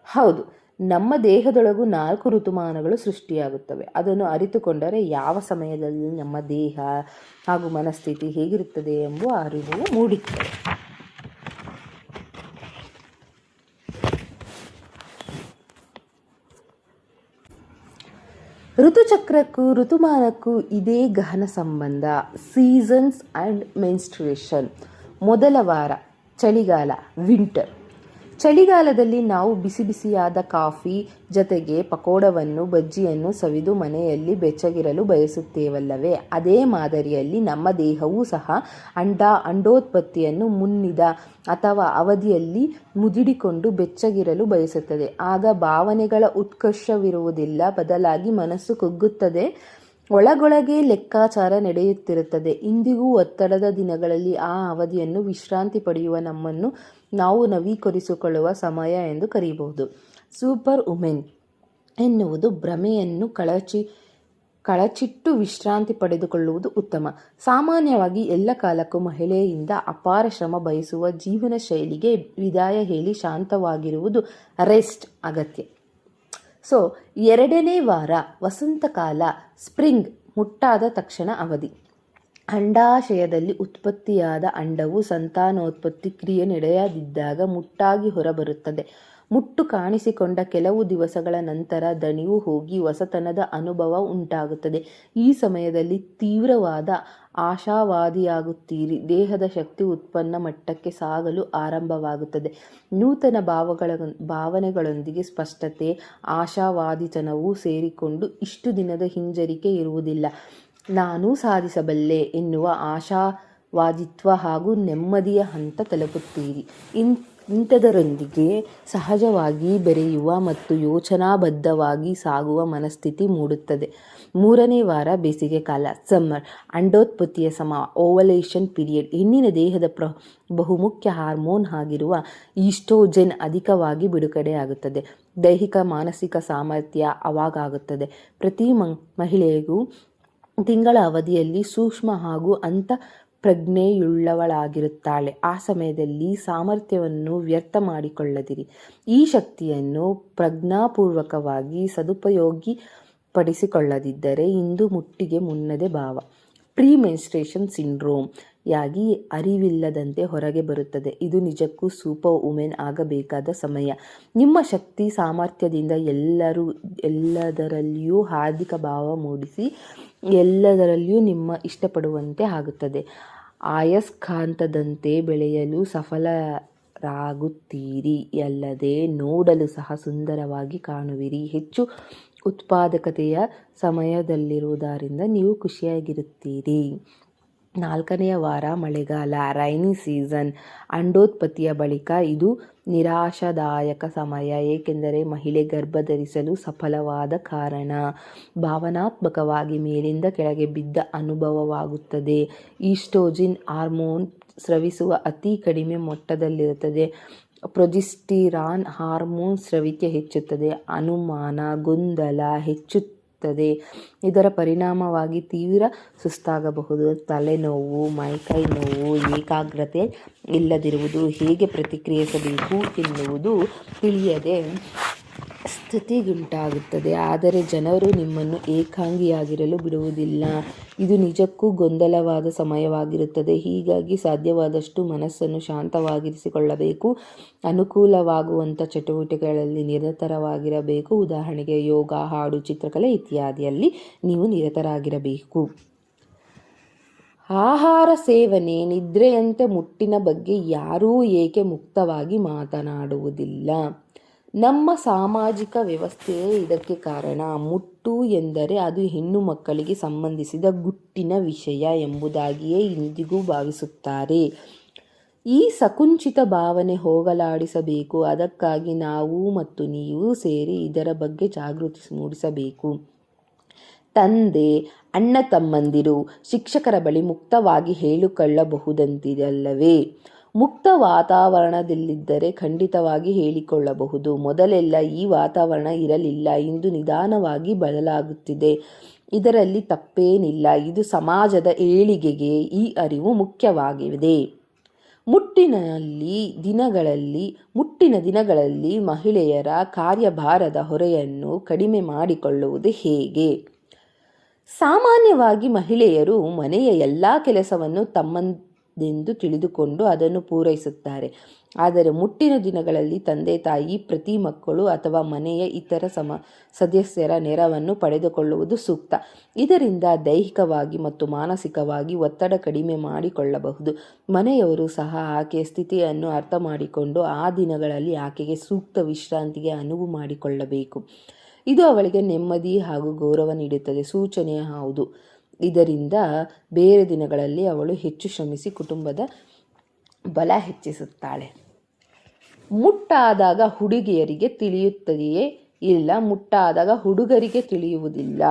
ಹೌದು. ನಮ್ಮ ದೇಹದೊಳಗೂ 4 ಋತುಮಾನಗಳು ಸೃಷ್ಟಿಯಾಗುತ್ತವೆ. ಅದನ್ನು ಅರಿತುಕೊಂಡರೆ ಯಾವ ಸಮಯದಲ್ಲಿ ನಮ್ಮ ದೇಹ ಹಾಗೂ ಮನಸ್ಥಿತಿ ಹೇಗಿರುತ್ತದೆ ಎಂಬ ಅರಿವು ಮೂಡುತ್ತದೆ. ಋತುಚಕ್ರಕ್ಕೂ ಋತುಮಾನಕ್ಕೂ ಇದೇ ಗಹನ ಸಂಬಂಧ. Seasons and menstruation. ಮೊದಲ ವಾರ ಚಳಿಗಾಲ, ವಿಂಟರ್. ಚಳಿಗಾಲದಲ್ಲಿ ನಾವು ಬಿಸಿ ಬಿಸಿಯಾದ ಕಾಫಿ ಜೊತೆಗೆ ಪಕೋಡವನ್ನು, ಬಜ್ಜಿಯನ್ನು ಸವಿದು ಮನೆಯಲ್ಲಿ ಬೆಚ್ಚಗಿರಲು ಬಯಸುತ್ತೇವಲ್ಲವೇ? ಅದೇ ಮಾದರಿಯಲ್ಲಿ ನಮ್ಮ ದೇಹವೂ ಸಹ ಅಂಡೋತ್ಪತ್ತಿಯನ್ನು ಮುನ್ನಿದ ಅಥವಾ ಅವಧಿಯಲ್ಲಿ ಮುದುಡಿಕೊಂಡು ಬೆಚ್ಚಗಿರಲು ಬಯಸುತ್ತದೆ. ಆಗ ಭಾವನೆಗಳ ಉತ್ಕರ್ಷವಿರುವುದಿಲ್ಲ, ಬದಲಾಗಿ ಮನಸ್ಸು ಕುಗ್ಗುತ್ತದೆ. ಒಳಗೊಳಗೆ ಲೆಕ್ಕಾಚಾರ ನಡೆಯುತ್ತಿರುತ್ತದೆ. ಇಂದಿಗೂ ಒತ್ತಡದ ದಿನಗಳಲ್ಲಿ ಆ ಅವಧಿಯನ್ನು ವಿಶ್ರಾಂತಿ ಪಡೆಯುವ ನಮ್ಮನ್ನು ನಾವು ನವೀಕರಿಸಿಕೊಳ್ಳುವ ಸಮಯ ಎಂದು ಕರೆಯಬಹುದು. ಸೂಪರ್ ವುಮೆನ್ ಎನ್ನುವುದು ಭ್ರಮೆಯನ್ನು ಕಳಚಿಟ್ಟು ವಿಶ್ರಾಂತಿ ಪಡೆದುಕೊಳ್ಳುವುದು ಉತ್ತಮ. ಸಾಮಾನ್ಯವಾಗಿ ಎಲ್ಲ ಕಾಲಕ್ಕೂ ಮಹಿಳೆಯಿಂದ ಅಪಾರ ಶ್ರಮ ಬಯಸುವ ಜೀವನ ಶೈಲಿಗೆ ವಿದಾಯ ಹೇಳಿ ಶಾಂತವಾಗಿರುವುದು ರೆಸ್ಟ್ ಅಗತ್ಯ. ಸೊ 2ನೇ ವಾರ ವಸಂತಕಾಲ, ಸ್ಪ್ರಿಂಗ್. ಮುಟ್ಟಾದ ತಕ್ಷಣ ಅವಧಿ. ಅಂಡಾಶಯದಲ್ಲಿ ಉತ್ಪತ್ತಿಯಾದ ಅಂಡವು ಸಂತಾನೋತ್ಪತ್ತಿ ಕ್ರಿಯೆ ನಡೆಯದಿದ್ದಾಗ ಮುಟ್ಟಾಗಿ ಹೊರಬರುತ್ತದೆ. ಮುಟ್ಟು ಕಾಣಿಸಿಕೊಂಡ ಕೆಲವು ದಿವಸಗಳ ನಂತರ ದಣಿವು ಹೋಗಿ ಹೊಸತನದ ಅನುಭವ ಉಂಟಾಗುತ್ತದೆ. ಈ ಸಮಯದಲ್ಲಿ ತೀವ್ರವಾದ ಆಶಾವಾದಿಯಾಗುತ್ತೀರಿ. ದೇಹದ ಶಕ್ತಿ ಉತ್ಪನ್ನ ಮಟ್ಟಕ್ಕೆ ಸಾಗಲು ಆರಂಭವಾಗುತ್ತದೆ. ನೂತನ ಭಾವನೆಗಳೊಂದಿಗೆ ಸ್ಪಷ್ಟತೆ, ಆಶಾವಾದಿತನವೂ ಸೇರಿಕೊಂಡು ಇಷ್ಟು ದಿನದ ಹಿಂಜರಿಕೆ ಇರುವುದಿಲ್ಲ. ನಾನು ಸಾಧಿಸಬಲ್ಲೆ ಎನ್ನುವ ಆಶಾವಾದಿತ್ವ ಹಾಗೂ ನೆಮ್ಮದಿಯ ಹಂತ ತಲುಪುತ್ತೀರಿ. ಇಂಥದರೊಂದಿಗೆ ಸಹಜವಾಗಿ ಬೆರೆಯುವ ಮತ್ತು ಯೋಚನಾಬದ್ಧವಾಗಿ ಸಾಗುವ ಮನಸ್ಥಿತಿ ಮೂಡುತ್ತದೆ. 3ನೇ ವಾರ ಬೇಸಿಗೆ ಕಾಲ, ಸಮ್ಮರ್. ಅಂಡೋತ್ಪತ್ತಿಯ ಸಮಯ, ಓವಲೇಷನ್ ಪೀರಿಯಡ್. ಹೆಣ್ಣಿನ ದೇಹದ ಬಹುಮುಖ್ಯ ಹಾರ್ಮೋನ್ ಆಗಿರುವ ಈಸ್ಟ್ರೋಜೆನ್ ಅಧಿಕವಾಗಿ ಬಿಡುಗಡೆಯಾಗುತ್ತದೆ. ದೈಹಿಕ ಮಾನಸಿಕ ಸಾಮರ್ಥ್ಯ ಅವಾಗಾಗುತ್ತದೆ. ಪ್ರತಿ ಮಹಿಳೆಗೂ ತಿಂಗಳ ಅವಧಿಯಲ್ಲಿ ಸೂಕ್ಷ್ಮ ಹಾಗೂ ಪ್ರಜ್ಞೆಯುಳ್ಳವಳಾಗಿರುತ್ತಾಳೆ. ಆ ಸಮಯದಲ್ಲಿ ಸಾಮರ್ಥ್ಯವನ್ನು ವ್ಯರ್ಥ ಮಾಡಿಕೊಳ್ಳದಿರಿ. ಈ ಶಕ್ತಿಯನ್ನು ಪ್ರಜ್ಞಾಪೂರ್ವಕವಾಗಿ ಸದುಪಯೋಗಪಡಿಸಿಕೊಳ್ಳದಿದ್ದರೆ ಇಂದು ಮುಟ್ಟಿಗೆ ಮುನ್ನದೆ ಭಾವ, ಪ್ರೀ ಮೆನ್ಸ್ಟ್ರುಯೇಷನ್ ಸಿಂಡ್ರೋಮ್ ಯಾಗಿ ಅರಿವಿಲ್ಲದಂತೆ ಹೊರಗೆ ಬರುತ್ತದೆ. ಇದು ನಿಜಕ್ಕೂ ಸೂಪರ್ ವುಮೆನ್ ಆಗಬೇಕಾದ ಸಮಯ. ನಿಮ್ಮ ಶಕ್ತಿ ಸಾಮರ್ಥ್ಯದಿಂದ ಎಲ್ಲದರಲ್ಲಿಯೂ ಹಾರ್ದಿಕ ಭಾವ ಮೂಡಿಸಿ ಎಲ್ಲದರಲ್ಲಿಯೂ ನಿಮ್ಮ ಇಷ್ಟಪಡುವಂತೆ ಆಗುತ್ತದೆ. ಅಯಸ್ಕಾಂತದಂತೆ ಬೆಳೆಯಲು ಸಫಲರಾಗುತ್ತೀರಿ. ಅಲ್ಲದೆ ನೋಡಲು ಸಹ ಸುಂದರವಾಗಿ ಕಾಣುವಿರಿ. ಹೆಚ್ಚು ಉತ್ಪಾದಕತೆಯ ಸಮಯದಲ್ಲಿರುವುದರಿಂದ ನೀವು ಖುಷಿಯಾಗಿರುತ್ತೀರಿ. 4ನೇ ವಾರ ಮಳೆಗಾಲ, ರೈನಿ ಸೀಸನ್. ಅಂಡೋತ್ಪತ್ತಿಯ ಬಳಿಕ ಇದು ನಿರಾಶಾದಾಯಕ ಸಮಯ, ಏಕೆಂದರೆ ಮಹಿಳೆ ಗರ್ಭಧರಿಸಲು ಸಫಲವಾದ ಕಾರಣ. ಭಾವನಾತ್ಮಕವಾಗಿ ಮೇಲಿಂದ ಕೆಳಗೆ ಬಿದ್ದ ಅನುಭವವಾಗುತ್ತದೆ. ಈಸ್ಟ್ರೋಜಿನ್ ಹಾರ್ಮೋನ್ ಸ್ರವಿಸುವ ಅತಿ ಕಡಿಮೆ ಮಟ್ಟದಲ್ಲಿರುತ್ತದೆ. ಪ್ರೊಜೆಸ್ಟಿರಾನ್ ಹಾರ್ಮೋನ್ ಸ್ರವಿಕೆ ಹೆಚ್ಚುತ್ತದೆ. ಅನುಮಾನ, ಗೊಂದಲ ಹೆಚ್ಚುತ್ತದೆ. ಇದರ ಪರಿಣಾಮವಾಗಿ ತೀವ್ರ ಸುಸ್ತಾಗಬಹುದು. ತಲೆನೋವು, ಮೈಕೈ ನೋವು, ಏಕಾಗ್ರತೆ ಇಲ್ಲದಿರುವುದು, ಹೇಗೆ ಪ್ರತಿಕ್ರಿಯಿಸಬೇಕು ಎನ್ನುವುದು ತಿಳಿಯದೆ ಸ್ಥಿತಿಗುಂಟಾಗುತ್ತದೆ. ಆದರೆ ಜನರು ನಿಮ್ಮನ್ನು ಏಕಾಂಗಿಯಾಗಿರಲು ಬಿಡುವುದಿಲ್ಲ. ಇದು ನಿಜಕ್ಕೂ ಗೊಂದಲವಾದ ಸಮಯವಾಗಿರುತ್ತದೆ. ಹೀಗಾಗಿ ಸಾಧ್ಯವಾದಷ್ಟು ಮನಸ್ಸನ್ನು ಶಾಂತವಾಗಿರಿಸಿಕೊಳ್ಳಬೇಕು. ಅನುಕೂಲವಾಗುವಂಥ ಚಟುವಟಿಕೆಗಳಲ್ಲಿ ನಿರತರಾಗಿರಬೇಕು. ಉದಾಹರಣೆಗೆ ಯೋಗ, ಹಾಡು, ಚಿತ್ರಕಲೆ ಇತ್ಯಾದಿಯಲ್ಲಿ ನೀವು ನಿರತರಾಗಿರಬೇಕು. ಆಹಾರ ಸೇವನೆ, ನಿದ್ರೆಯಂತೆ ಮುಟ್ಟಿನ ಬಗ್ಗೆ ಯಾರೂ ಏಕೆ ಮುಕ್ತವಾಗಿ ಮಾತನಾಡುವುದಿಲ್ಲ? ನಮ್ಮ ಸಾಮಾಜಿಕ ವ್ಯವಸ್ಥೆಯೇ ಇದಕ್ಕೆ ಕಾರಣ. ಮುಟ್ಟು ಎಂದರೆ ಅದು ಹೆಣ್ಣು ಮಕ್ಕಳಿಗೆ ಸಂಬಂಧಿಸಿದ ಗುಟ್ಟಿನ ವಿಷಯ ಎಂಬುದಾಗಿಯೇ ಇಂದಿಗೂ ಭಾವಿಸುತ್ತಾರೆ. ಈ ಸಂಕುಚಿತ ಭಾವನೆ ಹೋಗಲಾಡಿಸಬೇಕು. ಅದಕ್ಕಾಗಿ ನಾವು ಮತ್ತು ನೀವು ಸೇರಿ ಇದರ ಬಗ್ಗೆ ಜಾಗೃತಿ ಮೂಡಿಸಬೇಕು. ತಂದೆ, ಅಣ್ಣ ತಮ್ಮಂದಿರು, ಶಿಕ್ಷಕರ ಬಳಿ ಮುಕ್ತವಾಗಿ ಹೇಳಿಕೊಳ್ಳಬಹುದಂತಿದಲ್ಲವೇ? ಮುಕ್ತ ವಾತಾವರಣದಲ್ಲಿದ್ದರೆ ಖಂಡಿತವಾಗಿ ಹೇಳಿಕೊಳ್ಳಬಹುದು. ಮೊದಲೆಲ್ಲ ಈ ವಾತಾವರಣ ಇರಲಿಲ್ಲ. ಇಂದು ನಿಧಾನವಾಗಿ ಬದಲಾಗುತ್ತಿದೆ. ಇದರಲ್ಲಿ ತಪ್ಪೇನಿಲ್ಲ. ಇದು ಸಮಾಜದ ಏಳಿಗೆಗೆ ಈ ಅರಿವು ಮುಖ್ಯವಾಗಿದೆ. ಮುಟ್ಟಿನ ದಿನಗಳಲ್ಲಿ ಮಹಿಳೆಯರ ಕಾರ್ಯಭಾರದ ಹೊರೆಯನ್ನು ಕಡಿಮೆ ಮಾಡಿಕೊಳ್ಳುವುದು ಹೇಗೆ? ಸಾಮಾನ್ಯವಾಗಿ ಮಹಿಳೆಯರು ಮನೆಯ ಎಲ್ಲ ಕೆಲಸವನ್ನು ತಮ್ಮದೆಂದು ತಿಳಿದುಕೊಂಡು ಅದನ್ನು ಪೂರೈಸುತ್ತಾರೆ. ಆದರೆ ಮುಟ್ಟಿನ ದಿನಗಳಲ್ಲಿ ತಂದೆ ತಾಯಿ ಪ್ರತಿ ಮಕ್ಕಳು ಅಥವಾ ಮನೆಯ ಇತರ ಸದಸ್ಯರ ನೆರವನ್ನು ಪಡೆದುಕೊಳ್ಳುವುದು ಸೂಕ್ತ. ಇದರಿಂದ ದೈಹಿಕವಾಗಿ ಮತ್ತು ಮಾನಸಿಕವಾಗಿ ಒತ್ತಡ ಕಡಿಮೆ ಮಾಡಿಕೊಳ್ಳಬಹುದು. ಮನೆಯವರು ಸಹ ಆಕೆಯ ಸ್ಥಿತಿಯನ್ನು ಅರ್ಥ ಮಾಡಿಕೊಂಡು ಆ ದಿನಗಳಲ್ಲಿ ಆಕೆಗೆ ಸೂಕ್ತ ವಿಶ್ರಾಂತಿಗೆ ಅನುವು ಮಾಡಿಕೊಳ್ಳಬೇಕು. ಇದು ಅವಳಿಗೆ ನೆಮ್ಮದಿ ಹಾಗೂ ಗೌರವ ನೀಡುತ್ತದೆ. ಸೂಚನೆ ಹೌದು. ಇದರಿಂದ ಬೇರೆ ದಿನಗಳಲ್ಲಿ ಅವಳು ಹೆಚ್ಚು ಶ್ರಮಿಸಿ ಕುಟುಂಬದ ಬಲ ಹೆಚ್ಚಿಸುತ್ತಾಳೆ. ಮುಟ್ಟಾದಾಗ ಹುಡುಗಿಯರಿಗೆ ತಿಳಿಯುತ್ತದೆಯೇ? ಇಲ್ಲ, ಮುಟ್ಟಾದಾಗ ಹುಡುಗರಿಗೆ ತಿಳಿಯುವುದಿಲ್ಲ.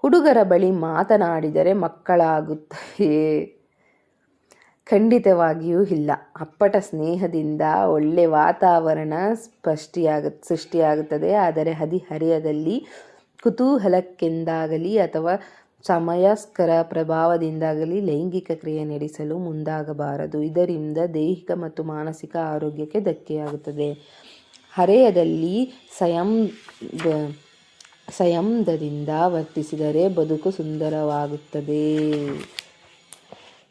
ಹುಡುಗರ ಬಳಿ ಮಾತನಾಡಿದರೆ ಮಕ್ಕಳಾಗುತ್ತೆಯೇ? ಖಂಡಿತವಾಗಿಯೂ ಇಲ್ಲ. ಅಪ್ಪಟ ಸ್ನೇಹದಿಂದ ಒಳ್ಳೆ ವಾತಾವರಣ ಸೃಷ್ಟಿಯಾಗುತ್ತದೆ. ಆದರೆ ಹದಿಹರೆಯದಲ್ಲಿ ಕುತೂಹಲಕ್ಕೆಂದಾಗಲಿ ಅಥವಾ ಸಮಯಸ್ಕರ ಪ್ರಭಾವದಿಂದಾಗಲಿ ಲೈಂಗಿಕ ಕ್ರಿಯೆ ನಡೆಸಲು ಮುಂದಾಗಬಾರದು. ಇದರಿಂದ ದೈಹಿಕ ಮತ್ತು ಮಾನಸಿಕ ಆರೋಗ್ಯಕ್ಕೆ ಧಕ್ಕೆಯಾಗುತ್ತದೆ. ಹರೆಯದಲ್ಲಿ ಸಂಯಮದಿಂದ ವರ್ತಿಸಿದರೆ ಬದುಕು ಸುಂದರವಾಗುತ್ತದೆ.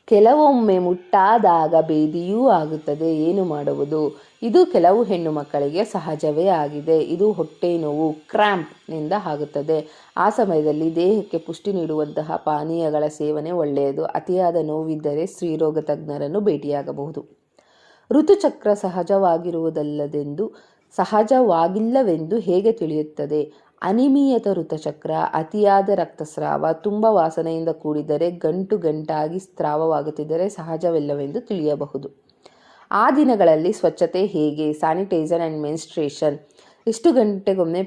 ಕೆಲವೊಮ್ಮೆ ಮುಟ್ಟಾದಾಗ ಬೇದಿಯೂ ಆಗುತ್ತದೆ. ಏನು ಮಾಡುವುದು? ಇದು ಕೆಲವು ಹೆಣ್ಣು ಮಕ್ಕಳಿಗೆ ಸಹಜವೇ ಆಗಿದೆ. ಇದು ಹೊಟ್ಟೆ ನೋವು, ಕ್ರ್ಯಾಂಪ್ನಿಂದ ಆಗುತ್ತದೆ. ಆ ಸಮಯದಲ್ಲಿ ದೇಹಕ್ಕೆ ಪುಷ್ಟಿ ನೀಡುವಂತಹ ಪಾನೀಯಗಳ ಸೇವನೆ ಒಳ್ಳೆಯದು. ಅತಿಯಾದ ನೋವಿದ್ದರೆ ಸ್ತ್ರೀರೋಗ ತಜ್ಞರನ್ನು ಭೇಟಿಯಾಗಬಹುದು. ಋತುಚಕ್ರ ಸಹಜವಾಗಿಲ್ಲವೆಂದು ಹೇಗೆ ತಿಳಿಯುತ್ತದೆ? ಅನಿಯಮಿತ ಋತುಚಕ್ರ, ಅತಿಯಾದ ರಕ್ತಸ್ರಾವ, ತುಂಬ ವಾಸನೆಯಿಂದ ಕೂಡಿದರೆ, ಗಂಟಾಗಿ ಸ್ರಾವವಾಗುತ್ತಿದ್ದರೆ ಸಹಜವಿಲ್ಲವೆಂದು ತಿಳಿಯಬಹುದು. ಆ ದಿನಗಳಲ್ಲಿ ಸ್ವಚ್ಛತೆ ಹೇಗೆ? Sanitiser and menstruation. ಇಷ್ಟು ಗಂಟೆಗೊಮ್ಮೆ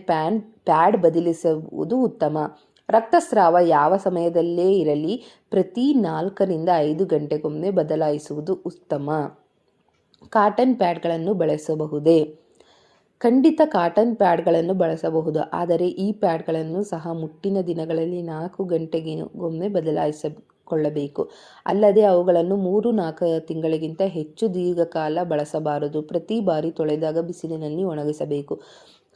ಪ್ಯಾಡ್ ಬದಲಿಸುವುದು ಉತ್ತಮ. ರಕ್ತಸ್ರಾವ ಯಾವ ಸಮಯದಲ್ಲೇ ಇರಲಿ ಪ್ರತಿ 4ರಿಂದ 5 ಗಂಟೆಗೊಮ್ಮೆ ಬದಲಾಯಿಸುವುದು ಉತ್ತಮ. ಕಾಟನ್ ಪ್ಯಾಡ್ಗಳನ್ನು ಬಳಸಬಹುದೇ? ಖಂಡಿತ ಕಾಟನ್ ಪ್ಯಾಡ್ಗಳನ್ನು ಬಳಸಬಹುದು. ಆದರೆ ಈ ಪ್ಯಾಡ್ಗಳನ್ನು ಸಹ ಮುಟ್ಟಿನ ದಿನಗಳಲ್ಲಿ 4 ಗಂಟೆಗೊಮ್ಮೆ ಬದಲಾಯಿಸಿಕೊಳ್ಳಬೇಕು. ಅಲ್ಲದೆ ಅವುಗಳನ್ನು 3-4 ತಿಂಗಳಿಗಿಂತ ಹೆಚ್ಚು ದೀರ್ಘಕಾಲ ಬಳಸಬಾರದು. ಪ್ರತಿ ಬಾರಿ ತೊಳೆದಾಗ ಬಿಸಿಲಿನಲ್ಲಿ ಒಣಗಿಸಬೇಕು.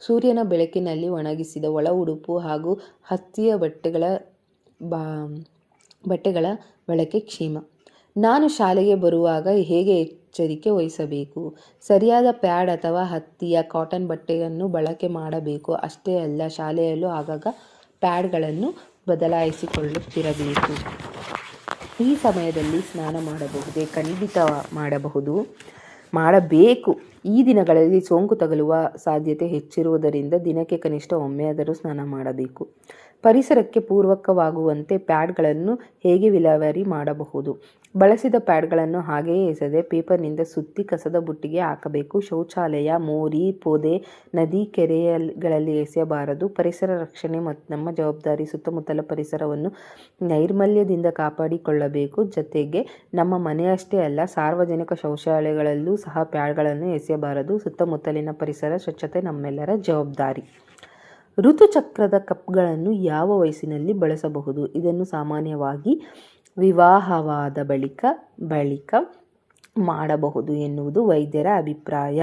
ಸೂರ್ಯನ ಬೆಳಕಿನಲ್ಲಿ ಒಣಗಿಸಿದ ಒಳ ಉಡುಪು ಹಾಗೂ ಹತ್ತಿಯ ಬಟ್ಟೆಗಳ ಬಳಕೆ ಕ್ಷೇಮ. ನಾನು ಶಾಲೆಗೆ ಬರುವಾಗ ಹೇಗೆ ಎಚ್ಚರಿಕೆ ವಹಿಸಬೇಕು? ಸರಿಯಾದ ಪ್ಯಾಡ್ ಅಥವಾ ಹತ್ತಿಯ ಕಾಟನ್ ಬಟ್ಟೆಯನ್ನು ಬಳಕೆ ಮಾಡಬೇಕು. ಅಷ್ಟೇ ಅಲ್ಲ, ಶಾಲೆಯಲ್ಲೂ ಆಗಾಗ ಪ್ಯಾಡ್ಗಳನ್ನು ಬದಲಾಯಿಸಿಕೊಳ್ಳುತ್ತಿರಬೇಕು. ಈ ಸಮಯದಲ್ಲಿ ಸ್ನಾನ ಮಾಡಬಹುದೇ? ಖಂಡಿತ ಮಾಡಬೇಕು. ಈ ದಿನಗಳಲ್ಲಿ ಸೋಂಕು ತಗುಲುವ ಸಾಧ್ಯತೆ ಹೆಚ್ಚಿರುವುದರಿಂದ ದಿನಕ್ಕೆ ಕನಿಷ್ಠ ಒಮ್ಮೆಯಾದರೂ ಸ್ನಾನ ಮಾಡಬೇಕು. ಪರಿಸರಕ್ಕೆ ಪೂರಕವಾಗುವಂತೆ ಪ್ಯಾಡ್ಗಳನ್ನು ಹೇಗೆ ವಿಲೇವಾರಿ ಮಾಡಬಹುದು? ಬಳಸಿದ ಪ್ಯಾಡ್ಗಳನ್ನು ಹಾಗೆಯೇ ಎಸೆದೆ ಪೇಪರ್ನಿಂದ ಸುತ್ತಿ ಕಸದ ಬುಟ್ಟಿಗೆ ಹಾಕಬೇಕು. ಶೌಚಾಲಯ, ಮೋರಿ, ಪೊದೆ, ನದಿ, ಕೆರೆಗಳಲ್ಲಿ ಎಸೆಯಬಾರದು. ಪರಿಸರ ರಕ್ಷಣೆ ನಮ್ಮ ಜವಾಬ್ದಾರಿ. ಸುತ್ತಮುತ್ತಲ ಪರಿಸರವನ್ನು ನೈರ್ಮಲ್ಯದಿಂದ ಕಾಪಾಡಿಕೊಳ್ಳಬೇಕು. ಜೊತೆಗೆ ನಮ್ಮ ಮನೆಯಷ್ಟೇ ಅಲ್ಲ, ಸಾರ್ವಜನಿಕ ಶೌಚಾಲಯಗಳಲ್ಲೂ ಸಹ ಪ್ಯಾಡ್ಗಳನ್ನು ಎಸೆಯಬಾರದು. ಸುತ್ತಮುತ್ತಲಿನ ಪರಿಸರ ಸ್ವಚ್ಛತೆ ನಮ್ಮೆಲ್ಲರ ಜವಾಬ್ದಾರಿ. ಋತುಚಕ್ರದ ಕಪ್ಗಳನ್ನು ಯಾವ ವಯಸ್ಸಿನಲ್ಲಿ ಬಳಸಬಹುದು? ಇದನ್ನು ಸಾಮಾನ್ಯವಾಗಿ ವಿವಾಹವಾದ ಬಳಿಕ ಮಾಡಬಹುದು ಎನ್ನುವುದು ವೈದ್ಯರ ಅಭಿಪ್ರಾಯ.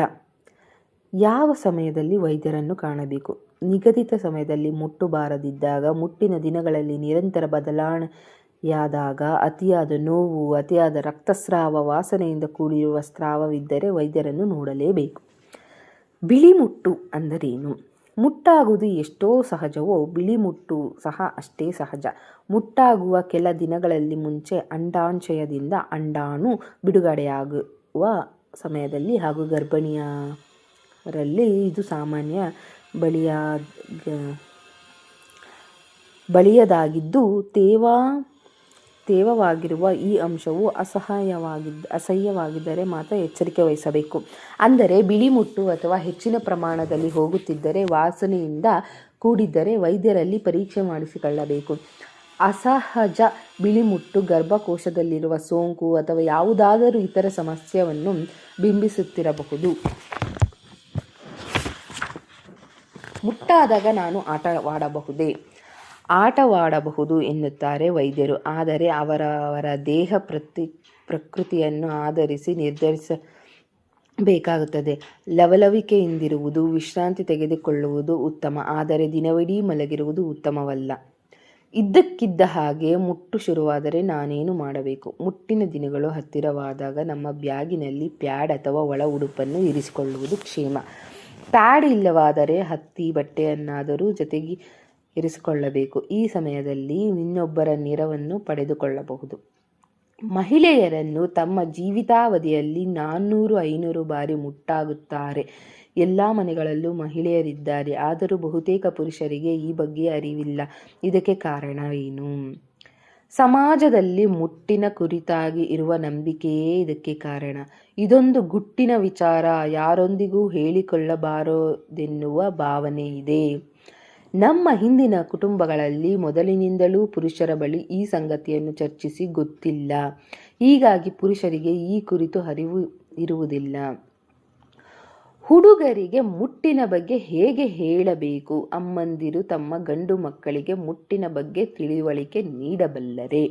ಯಾವ ಸಮಯದಲ್ಲಿ ವೈದ್ಯರನ್ನು ಕಾಣಬೇಕು? ನಿಗದಿತ ಸಮಯದಲ್ಲಿ ಮುಟ್ಟು ಬಾರದಿದ್ದಾಗ, ಮುಟ್ಟಿನ ದಿನಗಳಲ್ಲಿ ನಿರಂತರ ಬದಲಾವಣೆಯಾದಾಗ, ಅತಿಯಾದ ನೋವು, ಅತಿಯಾದ ರಕ್ತಸ್ರಾವ, ವಾಸನೆಯಿಂದ ಕೂಡಿರುವ ಸ್ರಾವವಿದ್ದರೆ ವೈದ್ಯರನ್ನು ನೋಡಲೇಬೇಕು. ಬಿಳಿ ಮುಟ್ಟು ಅಂದರೇನು? ಮುಟ್ಟಾಗುವುದು ಎಷ್ಟೋ ಸಹಜವೋ ಬಿಳಿ ಮುಟ್ಟು ಸಹ ಅಷ್ಟೇ ಸಹಜ. ಮುಟ್ಟಾಗುವ ಕೆಲ ದಿನಗಳಲ್ಲಿ ಮುಂಚೆ ಅಂಡಾಶಯದಿಂದ ಅಂಡಾಣು ಬಿಡುಗಡೆಯಾಗುವ ಸಮಯದಲ್ಲಿ ಹಾಗೂ ಗರ್ಭಿಣಿಯರಲ್ಲಿ ಇದು ಸಾಮಾನ್ಯ ಬಳಿಯದಾಗಿದ್ದು ತೇವವಾಗಿರುವ ಈ ಅಂಶವು ಅಸಹ್ಯವಾಗಿದ್ದರೆ ಮಾತ್ರ ಎಚ್ಚರಿಕೆ ವಹಿಸಬೇಕು. ಅಂದರೆ ಬಿಳಿ ಮುಟ್ಟು ಅಥವಾ ಹೆಚ್ಚಿನ ಪ್ರಮಾಣದಲ್ಲಿ ಹೋಗುತ್ತಿದ್ದರೆ, ವಾಸನೆಯಿಂದ ಕೂಡಿದ್ದರೆ ವೈದ್ಯರಲ್ಲಿ ಪರೀಕ್ಷೆ ಮಾಡಿಸಿಕೊಳ್ಳಬೇಕು. ಅಸಹಜ ಬಿಳಿಮುಟ್ಟು ಗರ್ಭಕೋಶದಲ್ಲಿರುವ ಸೋಂಕು ಅಥವಾ ಯಾವುದಾದರೂ ಇತರ ಸಮಸ್ಯೆಯನ್ನು ಬಿಂಬಿಸುತ್ತಿರಬಹುದು. ಮುಟ್ಟಾದಾಗ ನಾನು ಆಟವಾಡಬಹುದು ಎನ್ನುತ್ತಾರೆ ವೈದ್ಯರು. ಆದರೆ ಅವರವರ ದೇಹ ಪ್ರಕೃತಿಯನ್ನು ಆಧರಿಸಿ ನಿರ್ಧರಿಸಬೇಕಾಗುತ್ತದೆ. ಲವಲವಿಕೆಯಿಂದಿರುವುದು, ವಿಶ್ರಾಂತಿ ತೆಗೆದುಕೊಳ್ಳುವುದು ಉತ್ತಮ. ಆದರೆ ದಿನವಿಡೀ ಮಲಗಿರುವುದು ಉತ್ತಮವಲ್ಲ. ಇದ್ದಕ್ಕಿದ್ದ ಹಾಗೆ ಮುಟ್ಟು ಶುರುವಾದರೆ ನಾನೇನು ಮಾಡಬೇಕು? ಮುಟ್ಟಿನ ದಿನಗಳು ಹತ್ತಿರವಾದಾಗ ನಮ್ಮ ಬ್ಯಾಗಿನಲ್ಲಿ ಪ್ಯಾಡ್ ಅಥವಾ ಒಳ ಉಡುಪನ್ನು ಇರಿಸಿಕೊಳ್ಳುವುದು ಕ್ಷೇಮ. ಪ್ಯಾಡ್ ಇಲ್ಲವಾದರೆ ಹತ್ತಿ ಬಟ್ಟೆಯನ್ನಾದರೂ ಜೊತೆಗೆ ಇರಿಸಿಕೊಳ್ಳಬೇಕು. ಈ ಸಮಯದಲ್ಲಿ ಇನ್ನೊಬ್ಬರ ನೆರವನ್ನು ಪಡೆದುಕೊಳ್ಳಬಹುದು. ಮಹಿಳೆಯರನ್ನು ತಮ್ಮ ಜೀವಿತಾವಧಿಯಲ್ಲಿ 400-500 ಬಾರಿ ಮುಟ್ಟಾಗುತ್ತಾರೆ. ಎಲ್ಲ ಮನೆಗಳಲ್ಲೂ ಮಹಿಳೆಯರಿದ್ದಾರೆ. ಆದರೂ ಬಹುತೇಕ ಪುರುಷರಿಗೆ ಈ ಬಗ್ಗೆ ಅರಿವಿಲ್ಲ. ಇದಕ್ಕೆ ಕಾರಣವೇನು? ಸಮಾಜದಲ್ಲಿ ಮುಟ್ಟಿನ ಕುರಿತಾಗಿ ಇರುವ ನಂಬಿಕೆಯೇ ಇದಕ್ಕೆ ಕಾರಣ. ಇದೊಂದು ಗುಟ್ಟಿನ ವಿಚಾರ, ಯಾರೊಂದಿಗೂ ಹೇಳಿಕೊಳ್ಳಬಾರದೆನ್ನುವ ಭಾವನೆ ಇದೆ. ನಮ್ಮ ಹಿಂದಿನ ಕುಟುಂಬಗಳಲ್ಲಿ ಮೊದಲಿನಿಂದಲೂ ಪುರುಷರ ಬಳಿ ಈ ಸಂಗತಿಯನ್ನು ಚರ್ಚಿಸಿ ಗೊತ್ತಿಲ್ಲ. ಹೀಗಾಗಿ ಪುರುಷರಿಗೆ ಈ ಕುರಿತು ಅರಿವು ಇರುವುದಿಲ್ಲ. ಹುಡುಗರಿಗೆ ಮುಟ್ಟಿನ ಬಗ್ಗೆ ಹೇಗೆ ಹೇಳಬೇಕು? ಅಮ್ಮಂದಿರು ತಮ್ಮ ಗಂಡು ಮಕ್ಕಳಿಗೆ ಮುಟ್ಟಿನ ಬಗ್ಗೆ ತಿಳಿವಳಿಕೆ ನೀಡಬಲ್ಲರೆ?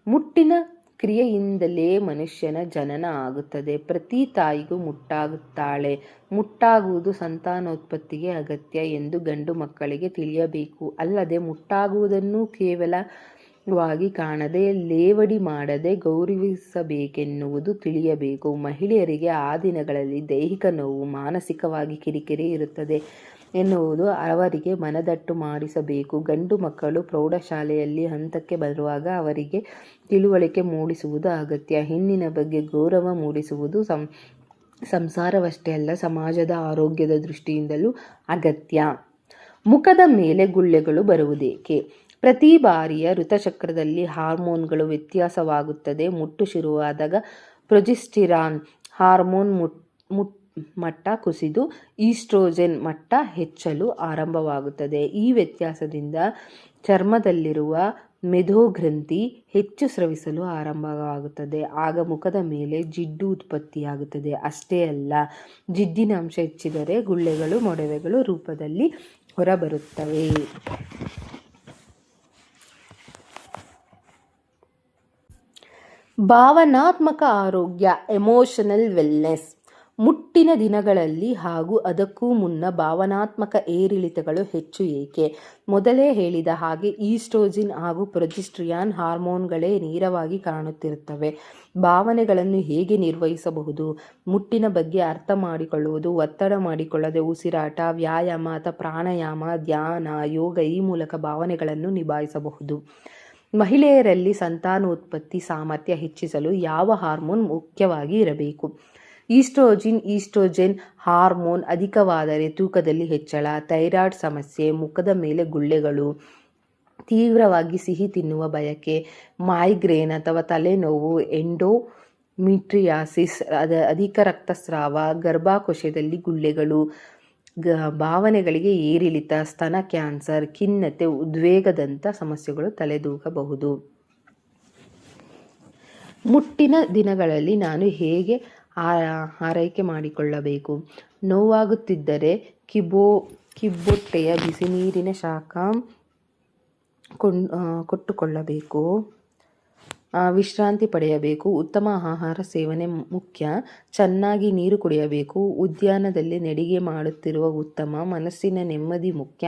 ಮುಟ್ಟಿನ ಕ್ರಿಯೆಯಿಂದಲೇ ಮನುಷ್ಯನ ಜನನ ಆಗುತ್ತದೆ. ಪ್ರತಿ ತಾಯಿಗೂ ಮುಟ್ಟಾಗುತ್ತಾಳೆ. ಮುಟ್ಟಾಗುವುದು ಸಂತಾನೋತ್ಪತ್ತಿಗೆ ಅಗತ್ಯ ಎಂದು ಗಂಡು ಮಕ್ಕಳಿಗೆ ತಿಳಿಯಬೇಕು. ಅಲ್ಲದೆ ಮುಟ್ಟಾಗುವುದನ್ನು ಕೇವಲವಾಗಿ ಕಾಣದೆ, ಲೇವಡಿ ಮಾಡದೆ ಗೌರವಿಸಬೇಕೆನ್ನುವುದು ತಿಳಿಯಬೇಕು. ಮಹಿಳೆಯರಿಗೆ ಆ ದಿನಗಳಲ್ಲಿ ದೈಹಿಕ ನೋವು, ಮಾನಸಿಕವಾಗಿ ಕಿರಿಕಿರಿ ಇರುತ್ತದೆ ಎನ್ನುವುದು ಅವರಿಗೆ ಮನದಟ್ಟು ಮಾಡಿಸಬೇಕು. ಗಂಡು ಮಕ್ಕಳು ಪ್ರೌಢಶಾಲೆಯಲ್ಲಿ ಹಂತಕ್ಕೆ ಬರುವಾಗ ಅವರಿಗೆ ತಿಳುವಳಿಕೆ ಮೂಡಿಸುವುದು ಅಗತ್ಯ. ಹೆಣ್ಣಿನ ಬಗ್ಗೆ ಗೌರವ ಮೂಡಿಸುವುದು ಸಂಸಾರವಷ್ಟೇ ಅಲ್ಲ, ಸಮಾಜದ ಆರೋಗ್ಯದ ದೃಷ್ಟಿಯಿಂದಲೂ ಅಗತ್ಯ. ಮುಖದ ಮೇಲೆ ಗುಳ್ಳೆಗಳು ಬರುವುದೇಕೆ? ಪ್ರತಿ ಬಾರಿಯ ಋತುಚಕ್ರದಲ್ಲಿ ಹಾರ್ಮೋನ್ಗಳು ವ್ಯತ್ಯಾಸವಾಗುತ್ತದೆ. ಮುಟ್ಟು ಶುರುವಾದಾಗ ಪ್ರೊಜೆಸ್ಟೆರಾನ್ ಹಾರ್ಮೋನ್ ಮಟ್ಟ ಕುಸಿದು ಈಸ್ಟ್ರೋಜೆನ್ ಮಟ್ಟ ಹೆಚ್ಚಲು ಆರಂಭವಾಗುತ್ತದೆ. ಈ ವ್ಯತ್ಯಾಸದಿಂದ ಚರ್ಮದಲ್ಲಿರುವ ಮೇಧೋಗ್ರಂಥಿ ಹೆಚ್ಚು ಸ್ರವಿಸಲು ಆರಂಭವಾಗುತ್ತದೆ. ಆಗ ಮುಖದ ಮೇಲೆ ಜಿಡ್ಡು ಉತ್ಪತ್ತಿಯಾಗುತ್ತದೆ. ಅಷ್ಟೇ ಅಲ್ಲ, ಜಿಡ್ಡಿನ ಅಂಶ ಹೆಚ್ಚಿದರೆ ಗುಳ್ಳೆಗಳು ಮೊಡವೆಗಳು ರೂಪದಲ್ಲಿ ಹೊರಬರುತ್ತವೆ. ಭಾವನಾತ್ಮಕ ಆರೋಗ್ಯ, ಎಮೋಷನಲ್ ವೆಲ್ನೆಸ್. ಮುಟ್ಟಿನ ದಿನಗಳಲ್ಲಿ ಹಾಗೂ ಅದಕ್ಕೂ ಮುನ್ನ ಭಾವನಾತ್ಮಕ ಏರಿಳಿತಗಳು ಹೆಚ್ಚು ಏಕೆ? ಮೊದಲೇ ಹೇಳಿದ ಹಾಗೆ ಈಸ್ಟ್ರೋಜಿನ್ ಹಾಗೂ ಪ್ರೊಜೆಸ್ಟೆರಾನ್ ಹಾರ್ಮೋನ್ಗಳೇ ನೇರವಾಗಿ ಕಾಣುತ್ತಿರುತ್ತವೆ. ಭಾವನೆಗಳನ್ನು ಹೇಗೆ ನಿರ್ವಹಿಸಬಹುದು? ಮುಟ್ಟಿನ ಬಗ್ಗೆ ಅರ್ಥ ಮಾಡಿಕೊಳ್ಳುವುದು, ಒತ್ತಡ ಮಾಡಿಕೊಳ್ಳದೆ ಉಸಿರಾಟ, ವ್ಯಾಯಾಮ ಅಥವಾ ಪ್ರಾಣಾಯಾಮ, ಧ್ಯಾನ, ಯೋಗ ಈ ಮೂಲಕ ಭಾವನೆಗಳನ್ನು ನಿಭಾಯಿಸಬಹುದು. ಮಹಿಳೆಯರಲ್ಲಿ ಸಂತಾನೋತ್ಪತ್ತಿ ಸಾಮರ್ಥ್ಯ ಹೆಚ್ಚಿಸಲು ಯಾವ ಹಾರ್ಮೋನ್ ಮುಖ್ಯವಾಗಿ ಇರಬೇಕು? ಈಸ್ಟ್ರೋಜೆನ್ ಹಾರ್ಮೋನ್ ಅಧಿಕವಾದರೆ ತೂಕದಲ್ಲಿ ಹೆಚ್ಚಳ, ಥೈರಾಯ್ಡ್ ಸಮಸ್ಯೆ, ಮುಖದ ಮೇಲೆ ಗುಳ್ಳೆಗಳು, ತೀವ್ರವಾಗಿ ಸಿಹಿ ತಿನ್ನುವ ಬಯಕೆ, ಮೈಗ್ರೇನ್ ಅಥವಾ ತಲೆನೋವು, ಎಂಡೋಮಿಟ್ರಿಯಾಸಿಸ್, ಅಧಿಕ ರಕ್ತಸ್ರಾವ, ಗರ್ಭಕೋಶದಲ್ಲಿ ಗುಳ್ಳೆಗಳು, ಭಾವನೆಗಳಿಗೆ ಏರಿಳಿತ, ಸ್ತನ ಕ್ಯಾನ್ಸರ್, ಖಿನ್ನತೆ, ಉದ್ವೇಗದಂಥ ಸಮಸ್ಯೆಗಳು ತಲೆದೂಗಬಹುದು. ಮುಟ್ಟಿನ ದಿನಗಳಲ್ಲಿ ನಾನು ಹೇಗೆ ಆರೈಕೆ ಮಾಡಿಕೊಳ್ಳಬೇಕು? ನೋವಾಗುತ್ತಿದ್ದರೆ ಕಿಬ್ಬೊಟ್ಟೆಯ ಬಿಸಿನೀರಿನ ಶಾಖ ಕೊಟ್ಟುಕೊಳ್ಳಬೇಕು. ವಿಶ್ರಾಂತಿ ಪಡೆಯಬೇಕು. ಉತ್ತಮ ಆಹಾರ ಸೇವನೆ ಮುಖ್ಯ. ಚೆನ್ನಾಗಿ ನೀರು ಕುಡಿಯಬೇಕು. ಉದ್ಯಾನದಲ್ಲಿ ನಡಿಗೆ ಮಾಡುತ್ತಿರುವ ಉತ್ತಮ. ಮನಸ್ಸಿನ ನೆಮ್ಮದಿ ಮುಖ್ಯ.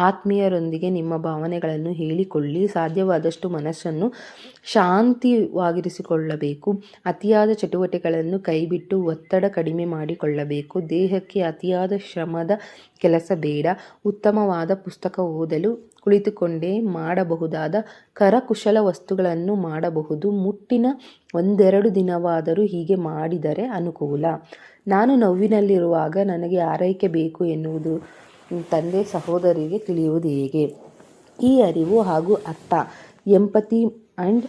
ಆತ್ಮೀಯರೊಂದಿಗೆ ನಿಮ್ಮ ಭಾವನೆಗಳನ್ನು ಹೇಳಿಕೊಳ್ಳಿ. ಸಾಧ್ಯವಾದಷ್ಟು ಮನಸ್ಸನ್ನು ಶಾಂತಿವಾಗಿರಿಸಿಕೊಳ್ಳಬೇಕು. ಅತಿಯಾದ ಚಟುವಟಿಕೆಗಳನ್ನು ಕೈಬಿಟ್ಟು ಒತ್ತಡ ಕಡಿಮೆ ಮಾಡಿಕೊಳ್ಳಬೇಕು. ದೇಹಕ್ಕೆ ಅತಿಯಾದ ಶ್ರಮದ ಕೆಲಸ ಬೇಡ. ಉತ್ತಮವಾದ ಪುಸ್ತಕ ಓದಲು ಕುಳಿತುಕೊಂಡೇ ಮಾಡಬಹುದಾದ ಕರಕುಶಲ ವಸ್ತುಗಳನ್ನು ಮಾಡಬಹುದು. ಮುಟ್ಟಿನ 1-2 ದಿನವಾದರೂ ಹೀಗೆ ಮಾಡಿದರೆ ಅನುಕೂಲ. ನಾನು ನೋವಿನಲ್ಲಿರುವಾಗ ನನಗೆ ಆರೈಕೆ ಬೇಕು ಎನ್ನುವುದು ತಂದೆ ಸಹೋದರಿಗೆ ತಿಳಿಯುವುದು ಹೇಗೆ? ಈ ಅರಿವು ಹಾಗೂ ಅರ್ಥ ಎಂಪತಿ ಆ್ಯಂಡ್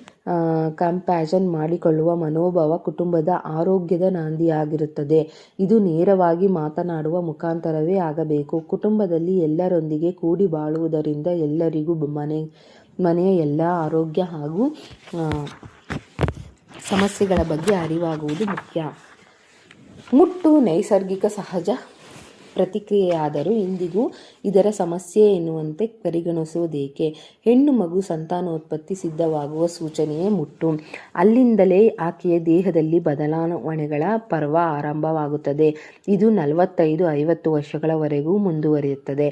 ಕಂಪ್ಯಾಷನ್ ಮಾಡಿಕೊಳ್ಳುವ ಮನೋಭಾವ ಕುಟುಂಬದ ಆರೋಗ್ಯದ ನಾಂದಿಯಾಗಿರುತ್ತದೆ. ಇದು ನೇರವಾಗಿ ಮಾತನಾಡುವ ಮುಖಾಂತರವೇ ಆಗಬೇಕು. ಕುಟುಂಬದಲ್ಲಿ ಎಲ್ಲರೊಂದಿಗೆ ಕೂಡಿ ಬಾಳುವುದರಿಂದ ಎಲ್ಲರಿಗೂ ಮನೆಯ ಎಲ್ಲ ಆರೋಗ್ಯ ಹಾಗೂ ಸಮಸ್ಯೆಗಳ ಬಗ್ಗೆ ಅರಿವಾಗುವುದು ಮುಖ್ಯ. ಮುಟ್ಟು ನೈಸರ್ಗಿಕ ಸಹಜ ಪ್ರತಿಕ್ರಿಯೆಯಾದರೂ ಇಂದಿಗೂ ಇದರ ಸಮಸ್ಯೆ ಎನ್ನುವಂತೆ ಪರಿಗಣಿಸುವುದೇಕೆ? ಹೆಣ್ಣು ಮಗು ಸಂತಾನೋತ್ಪತ್ತಿ ಸಿದ್ಧವಾಗುವ ಸೂಚನೆಯೇ ಮುಟ್ಟು. ಅಲ್ಲಿಂದಲೇ ಆಕೆಯ ದೇಹದಲ್ಲಿ ಬದಲಾವಣೆಗಳ ಪರ್ವ ಆರಂಭವಾಗುತ್ತದೆ. ಇದು 45-50 ವರ್ಷಗಳವರೆಗೂ ಮುಂದುವರಿಯುತ್ತದೆ.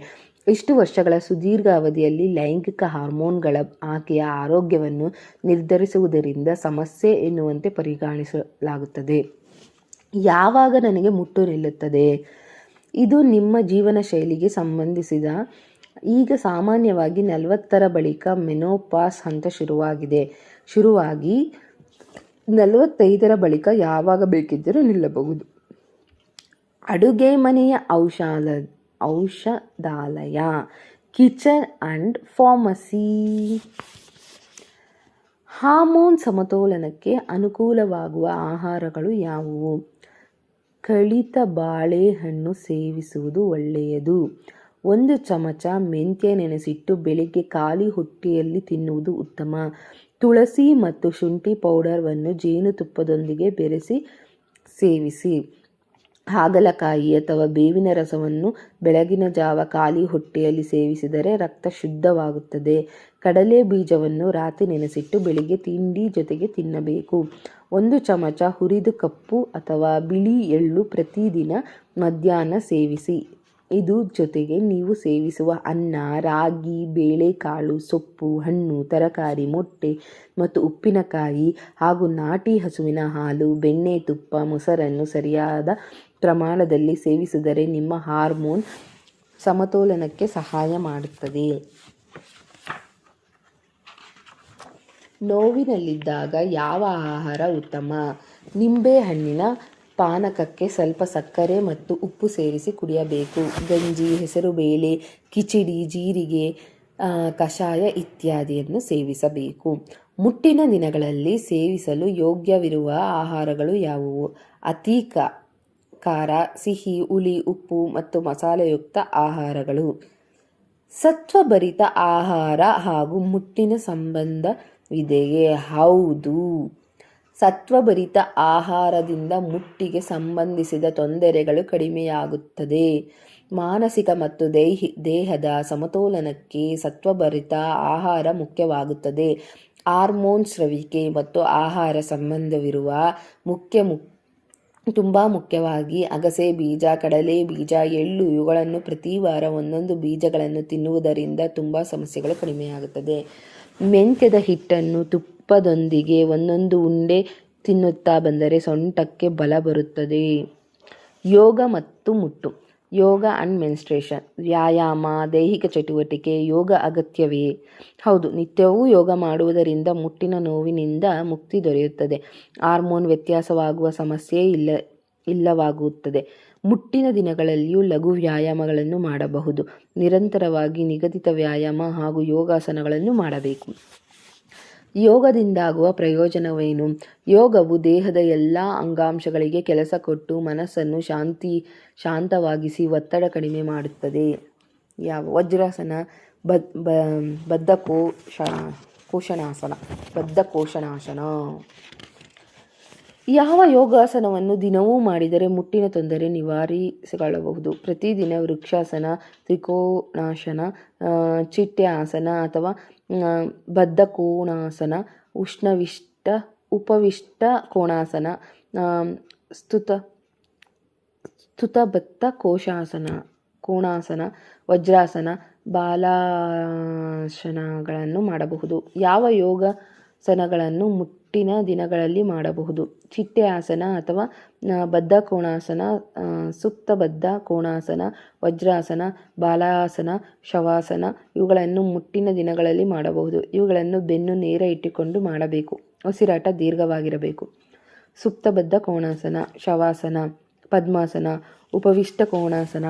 ಇಷ್ಟು ವರ್ಷಗಳ ಸುದೀರ್ಘ ಅವಧಿಯಲ್ಲಿ ಲೈಂಗಿಕ ಹಾರ್ಮೋನ್ಗಳ ಆಕೆಯ ಆರೋಗ್ಯವನ್ನು ನಿರ್ಧರಿಸುವುದರಿಂದ ಸಮಸ್ಯೆ ಎನ್ನುವಂತೆ ಪರಿಗಣಿಸಲಾಗುತ್ತದೆ. ಯಾವಾಗ ನನಗೆ ಮುಟ್ಟು ನಿಲ್ಲುತ್ತದೆ? ಇದು ನಿಮ್ಮ ಜೀವನ ಶೈಲಿಗೆ ಸಂಬಂಧಿಸಿದ. ಈಗ ಸಾಮಾನ್ಯವಾಗಿ 40ರ ಬಳಿಕ ಮೆನೋಪಾಸ್ ಹಂತ ಶುರುವಾಗಿ 45ರ ಬಳಿಕ ಯಾವಾಗ ಬೇಕಿದ್ದರೂ ನಿಲ್ಲಬಹುದು. ಅಡುಗೆ ಮನೆಯ ಔಷಧಾಲಯ, ಕಿಚನ್ ಆ್ಯಂಡ್ ಫಾರ್ಮಸಿ. ಹಾರ್ಮೋನ್ ಸಮತೋಲನಕ್ಕೆ ಅನುಕೂಲವಾಗುವ ಆಹಾರಗಳು ಯಾವುವು? ಕಳಿತ ಬಾಳೆಹಣ್ಣು ಸೇವಿಸುವುದು ಒಳ್ಳೆಯದು. 1 ಚಮಚ ಮೆಂತ್ಯ ನೆನೆಸಿಟ್ಟು ಬೆಳಿಗ್ಗೆ ಖಾಲಿ ಹೊಟ್ಟೆಯಲ್ಲಿ ತಿನ್ನುವುದು ಉತ್ತಮ. ತುಳಸಿ ಮತ್ತು ಶುಂಠಿ ಪೌಡರನ್ನು ಜೇನುತುಪ್ಪದೊಂದಿಗೆ ಬೆರೆಸಿ ಸೇವಿಸಿ. ಹಾಗಲಕಾಯಿ ಅಥವಾ ಬೇವಿನ ರಸವನ್ನು ಬೆಳಗಿನ ಜಾವ ಖಾಲಿ ಹೊಟ್ಟೆಯಲ್ಲಿ ಸೇವಿಸಿದರೆ ರಕ್ತ ಶುದ್ಧವಾಗುತ್ತದೆ. ಕಡಲೆ ಬೀಜವನ್ನು ರಾತ್ರಿ ನೆನೆಸಿಟ್ಟು ಬೆಳಿಗ್ಗೆ ತಿಂಡಿ ಜೊತೆಗೆ ತಿನ್ನಬೇಕು. 1 ಚಮಚ ಹುರಿದ ಕಪ್ಪು ಅಥವಾ ಬಿಳಿ ಎಳ್ಳು ಪ್ರತಿದಿನ ಮಧ್ಯಾಹ್ನ ಸೇವಿಸಿ. ಇದು ಜೊತೆಗೆ ನೀವು ಸೇವಿಸುವ ಅನ್ನ, ರಾಗಿ, ಬೇಳೆಕಾಳು, ಸೊಪ್ಪು, ಹಣ್ಣು, ತರಕಾರಿ, ಮೊಟ್ಟೆ ಮತ್ತು ಉಪ್ಪಿನಕಾಯಿ ಹಾಗೂ ನಾಟಿ ಹಸುವಿನ ಹಾಲು, ಬೆಣ್ಣೆ, ತುಪ್ಪ, ಮೊಸರನ್ನು ಸರಿಯಾದ ಪ್ರಮಾಣದಲ್ಲಿ ಸೇವಿಸಿದರೆ ನಿಮ್ಮ ಹಾರ್ಮೋನ್ ಸಮತೋಲನಕ್ಕೆ ಸಹಾಯ ಮಾಡುತ್ತದೆ. ನೋವಿನಲ್ಲಿದ್ದಾಗ ಯಾವ ಆಹಾರ ಉತ್ತಮ? ನಿಂಬೆಹಣ್ಣಿನ ಪಾನಕಕ್ಕೆ ಸ್ವಲ್ಪ ಸಕ್ಕರೆ ಮತ್ತು ಉಪ್ಪು ಸೇರಿಸಿ ಕುಡಿಯಬೇಕು. ಗಂಜಿ, ಹೆಸರುಬೇಳೆ, ಕಿಚಡಿ, ಜೀರಿಗೆ ಕಷಾಯ ಇತ್ಯಾದಿಯನ್ನು ಸೇವಿಸಬೇಕು. ಮುಟ್ಟಿನ ದಿನಗಳಲ್ಲಿ ಸೇವಿಸಲು ಯೋಗ್ಯವಿರುವ ಆಹಾರಗಳು ಯಾವುವು? ಅತಿ ಖಾರ, ಸಿಹಿ, ಹುಳಿ, ಉಪ್ಪು ಮತ್ತು ಮಸಾಲೆಯುಕ್ತ ಆಹಾರಗಳು. ಸತ್ವಭರಿತ ಆಹಾರ ಹಾಗೂ ಮುಟ್ಟಿನ ಸಂಬಂಧವಿದೆಯೇ? ಹೌದು. ಸತ್ವಭರಿತ ಆಹಾರದಿಂದ ಮುಟ್ಟಿಗೆ ಸಂಬಂಧಿಸಿದ ತೊಂದರೆಗಳು ಕಡಿಮೆಯಾಗುತ್ತದೆ. ಮಾನಸಿಕ ಮತ್ತು ದೇಹದ ಸಮತೋಲನಕ್ಕೆ ಸತ್ವಭರಿತ ಆಹಾರ ಮುಖ್ಯವಾಗುತ್ತದೆ. ಹಾರ್ಮೋನ್ ಸ್ರವಿಕೆ ಮತ್ತು ಆಹಾರ ಸಂಬಂಧವಿರುವ ತುಂಬ ಮುಖ್ಯವಾಗಿ ಅಗಸೆ ಬೀಜ, ಕಡಲೆ ಬೀಜ, ಎಳ್ಳು ಇವುಗಳನ್ನು ಪ್ರತಿ ವಾರ 1 ಬೀಜಗಳನ್ನು ತಿನ್ನುವುದರಿಂದ ತುಂಬ ಸಮಸ್ಯೆಗಳು ಕಡಿಮೆಯಾಗುತ್ತದೆ. ಮೆಂತ್ಯದ ಹಿಟ್ಟನ್ನು ತುಪ್ಪದೊಂದಿಗೆ 1 ಉಂಡೆ ತಿನ್ನುತ್ತಾ ಬಂದರೆ ಸೊಂಟಕ್ಕೆ ಬಲ ಬರುತ್ತದೆ. ಯೋಗ ಮತ್ತು ಮುಟ್ಟು. ಯೋಗ ಆ್ಯಂಡ್ ಮೆನ್ಸ್ಟ್ರೇಷನ್. ವ್ಯಾಯಾಮ, ದೈಹಿಕ ಚಟುವಟಿಕೆ ಯೋಗ ಅಗತ್ಯವೇ? ಹೌದು. ನಿತ್ಯವೂ ಯೋಗ ಮಾಡುವುದರಿಂದ ಮುಟ್ಟಿನ ನೋವಿನಿಂದ ಮುಕ್ತಿ ದೊರೆಯುತ್ತದೆ. ಹಾರ್ಮೋನ್ ವ್ಯತ್ಯಾಸವಾಗುವ ಸಮಸ್ಯೆ ಇಲ್ಲವಾಗುತ್ತದೆ. ಮುಟ್ಟಿನ ದಿನಗಳಲ್ಲಿಯೂ ಲಘು ವ್ಯಾಯಾಮಗಳನ್ನು ಮಾಡಬಹುದು. ನಿರಂತರವಾಗಿ ನಿಗದಿತ ವ್ಯಾಯಾಮ ಹಾಗೂ ಯೋಗಾಸನಗಳನ್ನು ಮಾಡಬೇಕು. ಯೋಗದಿಂದಾಗುವ ಪ್ರಯೋಜನವೇನು? ಯೋಗವು ದೇಹದ ಎಲ್ಲ ಅಂಗಾಂಶಗಳಿಗೆ ಕೆಲಸ ಕೊಟ್ಟು ಮನಸ್ಸನ್ನು ಶಾಂತವಾಗಿಸಿ ಒತ್ತಡ ಕಡಿಮೆ ಮಾಡುತ್ತದೆ. ವಜ್ರಾಸನ, ಬದ್ಧಕೋಶಾಸನ. ಯಾವ ಯೋಗಾಸನವನ್ನು ದಿನವೂ ಮಾಡಿದರೆ ಮುಟ್ಟಿನ ತೊಂದರೆ ನಿವಾರಿಸಿಕೊಳ್ಳಬಹುದು? ಪ್ರತಿದಿನ ವೃಕ್ಷಾಸನ, ತ್ರಿಕೋಣಾಸನ, ಚಿಟ್ಟೆ ಆಸನ ಅಥವಾ ಬದ್ಧಕೋಣಾಸನ, ಉಷ್ಣವಿಷ್ಟ ಉಪವಿಷ್ಟ ಕೋಣಾಸನ, ಸ್ತುತಬದ್ಧ ಕೋಣಾಸನ, ವಜ್ರಾಸನ, ಬಾಲಾಸನಗಳನ್ನು ಮಾಡಬಹುದು. ಯಾವ ಯೋಗಾಸನಗಳನ್ನು ಮುಟ್ಟಿನ ದಿನಗಳಲ್ಲಿ ಮಾಡಬಹುದು? ಚಿಟ್ಟೆ ಆಸನ ಅಥವಾ ಬದ್ಧ ಕೋಣಾಸನ, ಸುಪ್ತಬದ್ಧ ಕೋಣಾಸನ, ವಜ್ರಾಸನ, ಬಾಲಾಸನ, ಶವಾಸನ ಇವುಗಳನ್ನು ಮುಟ್ಟಿನ ದಿನಗಳಲ್ಲಿ ಮಾಡಬಹುದು. ಇವುಗಳನ್ನು ಬೆನ್ನು ನೇರ ಇಟ್ಟುಕೊಂಡು ಮಾಡಬೇಕು. ಉಸಿರಾಟ ದೀರ್ಘವಾಗಿರಬೇಕು. ಸುಪ್ತಬದ್ಧ ಕೋಣಾಸನ, ಶವಾಸನ, ಪದ್ಮಾಸನ, ಉಪವಿಷ್ಟ ಕೋಣಾಸನ.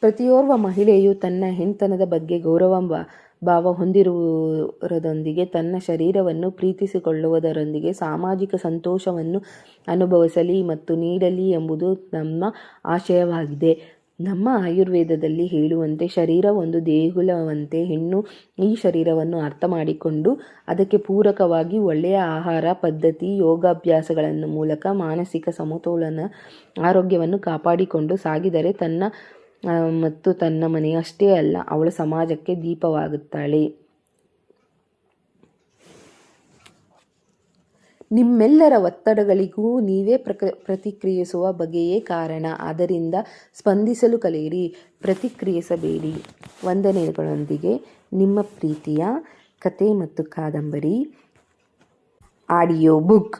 ಪ್ರತಿಯೋರ್ವ ಮಹಿಳೆಯು ತನ್ನ ಹೆಣ್ತನದ ಬಗ್ಗೆ ಗೌರವ ಭಾವ ಹೊಂದಿರುವುದರೊಂದಿಗೆ ತನ್ನ ಶರೀರವನ್ನು ಪ್ರೀತಿಸಿಕೊಳ್ಳುವುದರೊಂದಿಗೆ ಸಾಮಾಜಿಕ ಸಂತೋಷವನ್ನು ಅನುಭವಿಸಲಿ ಮತ್ತು ನೀಡಲಿ ಎಂಬುದು ನಮ್ಮ ಆಶಯವಾಗಿದೆ. ನಮ್ಮ ಆಯುರ್ವೇದದಲ್ಲಿ ಹೇಳುವಂತೆ ಶರೀರ ಒಂದು ದೇಗುಲವಂತೆ ಹೆಣ್ಣು ಈ ಶರೀರವನ್ನು ಅರ್ಥ ಮಾಡಿಕೊಂಡು ಅದಕ್ಕೆ ಪೂರಕವಾಗಿ ಒಳ್ಳೆಯ ಆಹಾರ ಪದ್ಧತಿ, ಯೋಗಾಭ್ಯಾಸಗಳನ್ನು ಮೂಲಕ ಮಾನಸಿಕ ಸಮತೋಲನ ಆರೋಗ್ಯವನ್ನು ಕಾಪಾಡಿಕೊಂಡು ಸಾಗಿದರೆ ಮತ್ತು ತನ್ನ ಮನೆಯಷ್ಟೇ ಅಲ್ಲ, ಅವಳು ಸಮಾಜಕ್ಕೆ ದೀಪವಾಗುತ್ತಾಳೆ. ನಿಮ್ಮೆಲ್ಲರ ಒತ್ತಡಗಳಿಗೂ ನೀವೇ ಪ್ರತಿಕ್ರಿಯಿಸುವ ಬಗೆಯೇ ಕಾರಣ. ಆದ್ದರಿಂದ ಸ್ಪಂದಿಸಲು ಕಲಿಯಿರಿ, ಪ್ರತಿಕ್ರಿಯಿಸಬೇಡಿ. ವಂದನೆಗಳೊಂದಿಗೆ ನಿಮ್ಮ ಪ್ರೀತಿಯ ಕತೆ ಮತ್ತು ಕಾದಂಬರಿ ಆಡಿಯೋ ಬುಕ್.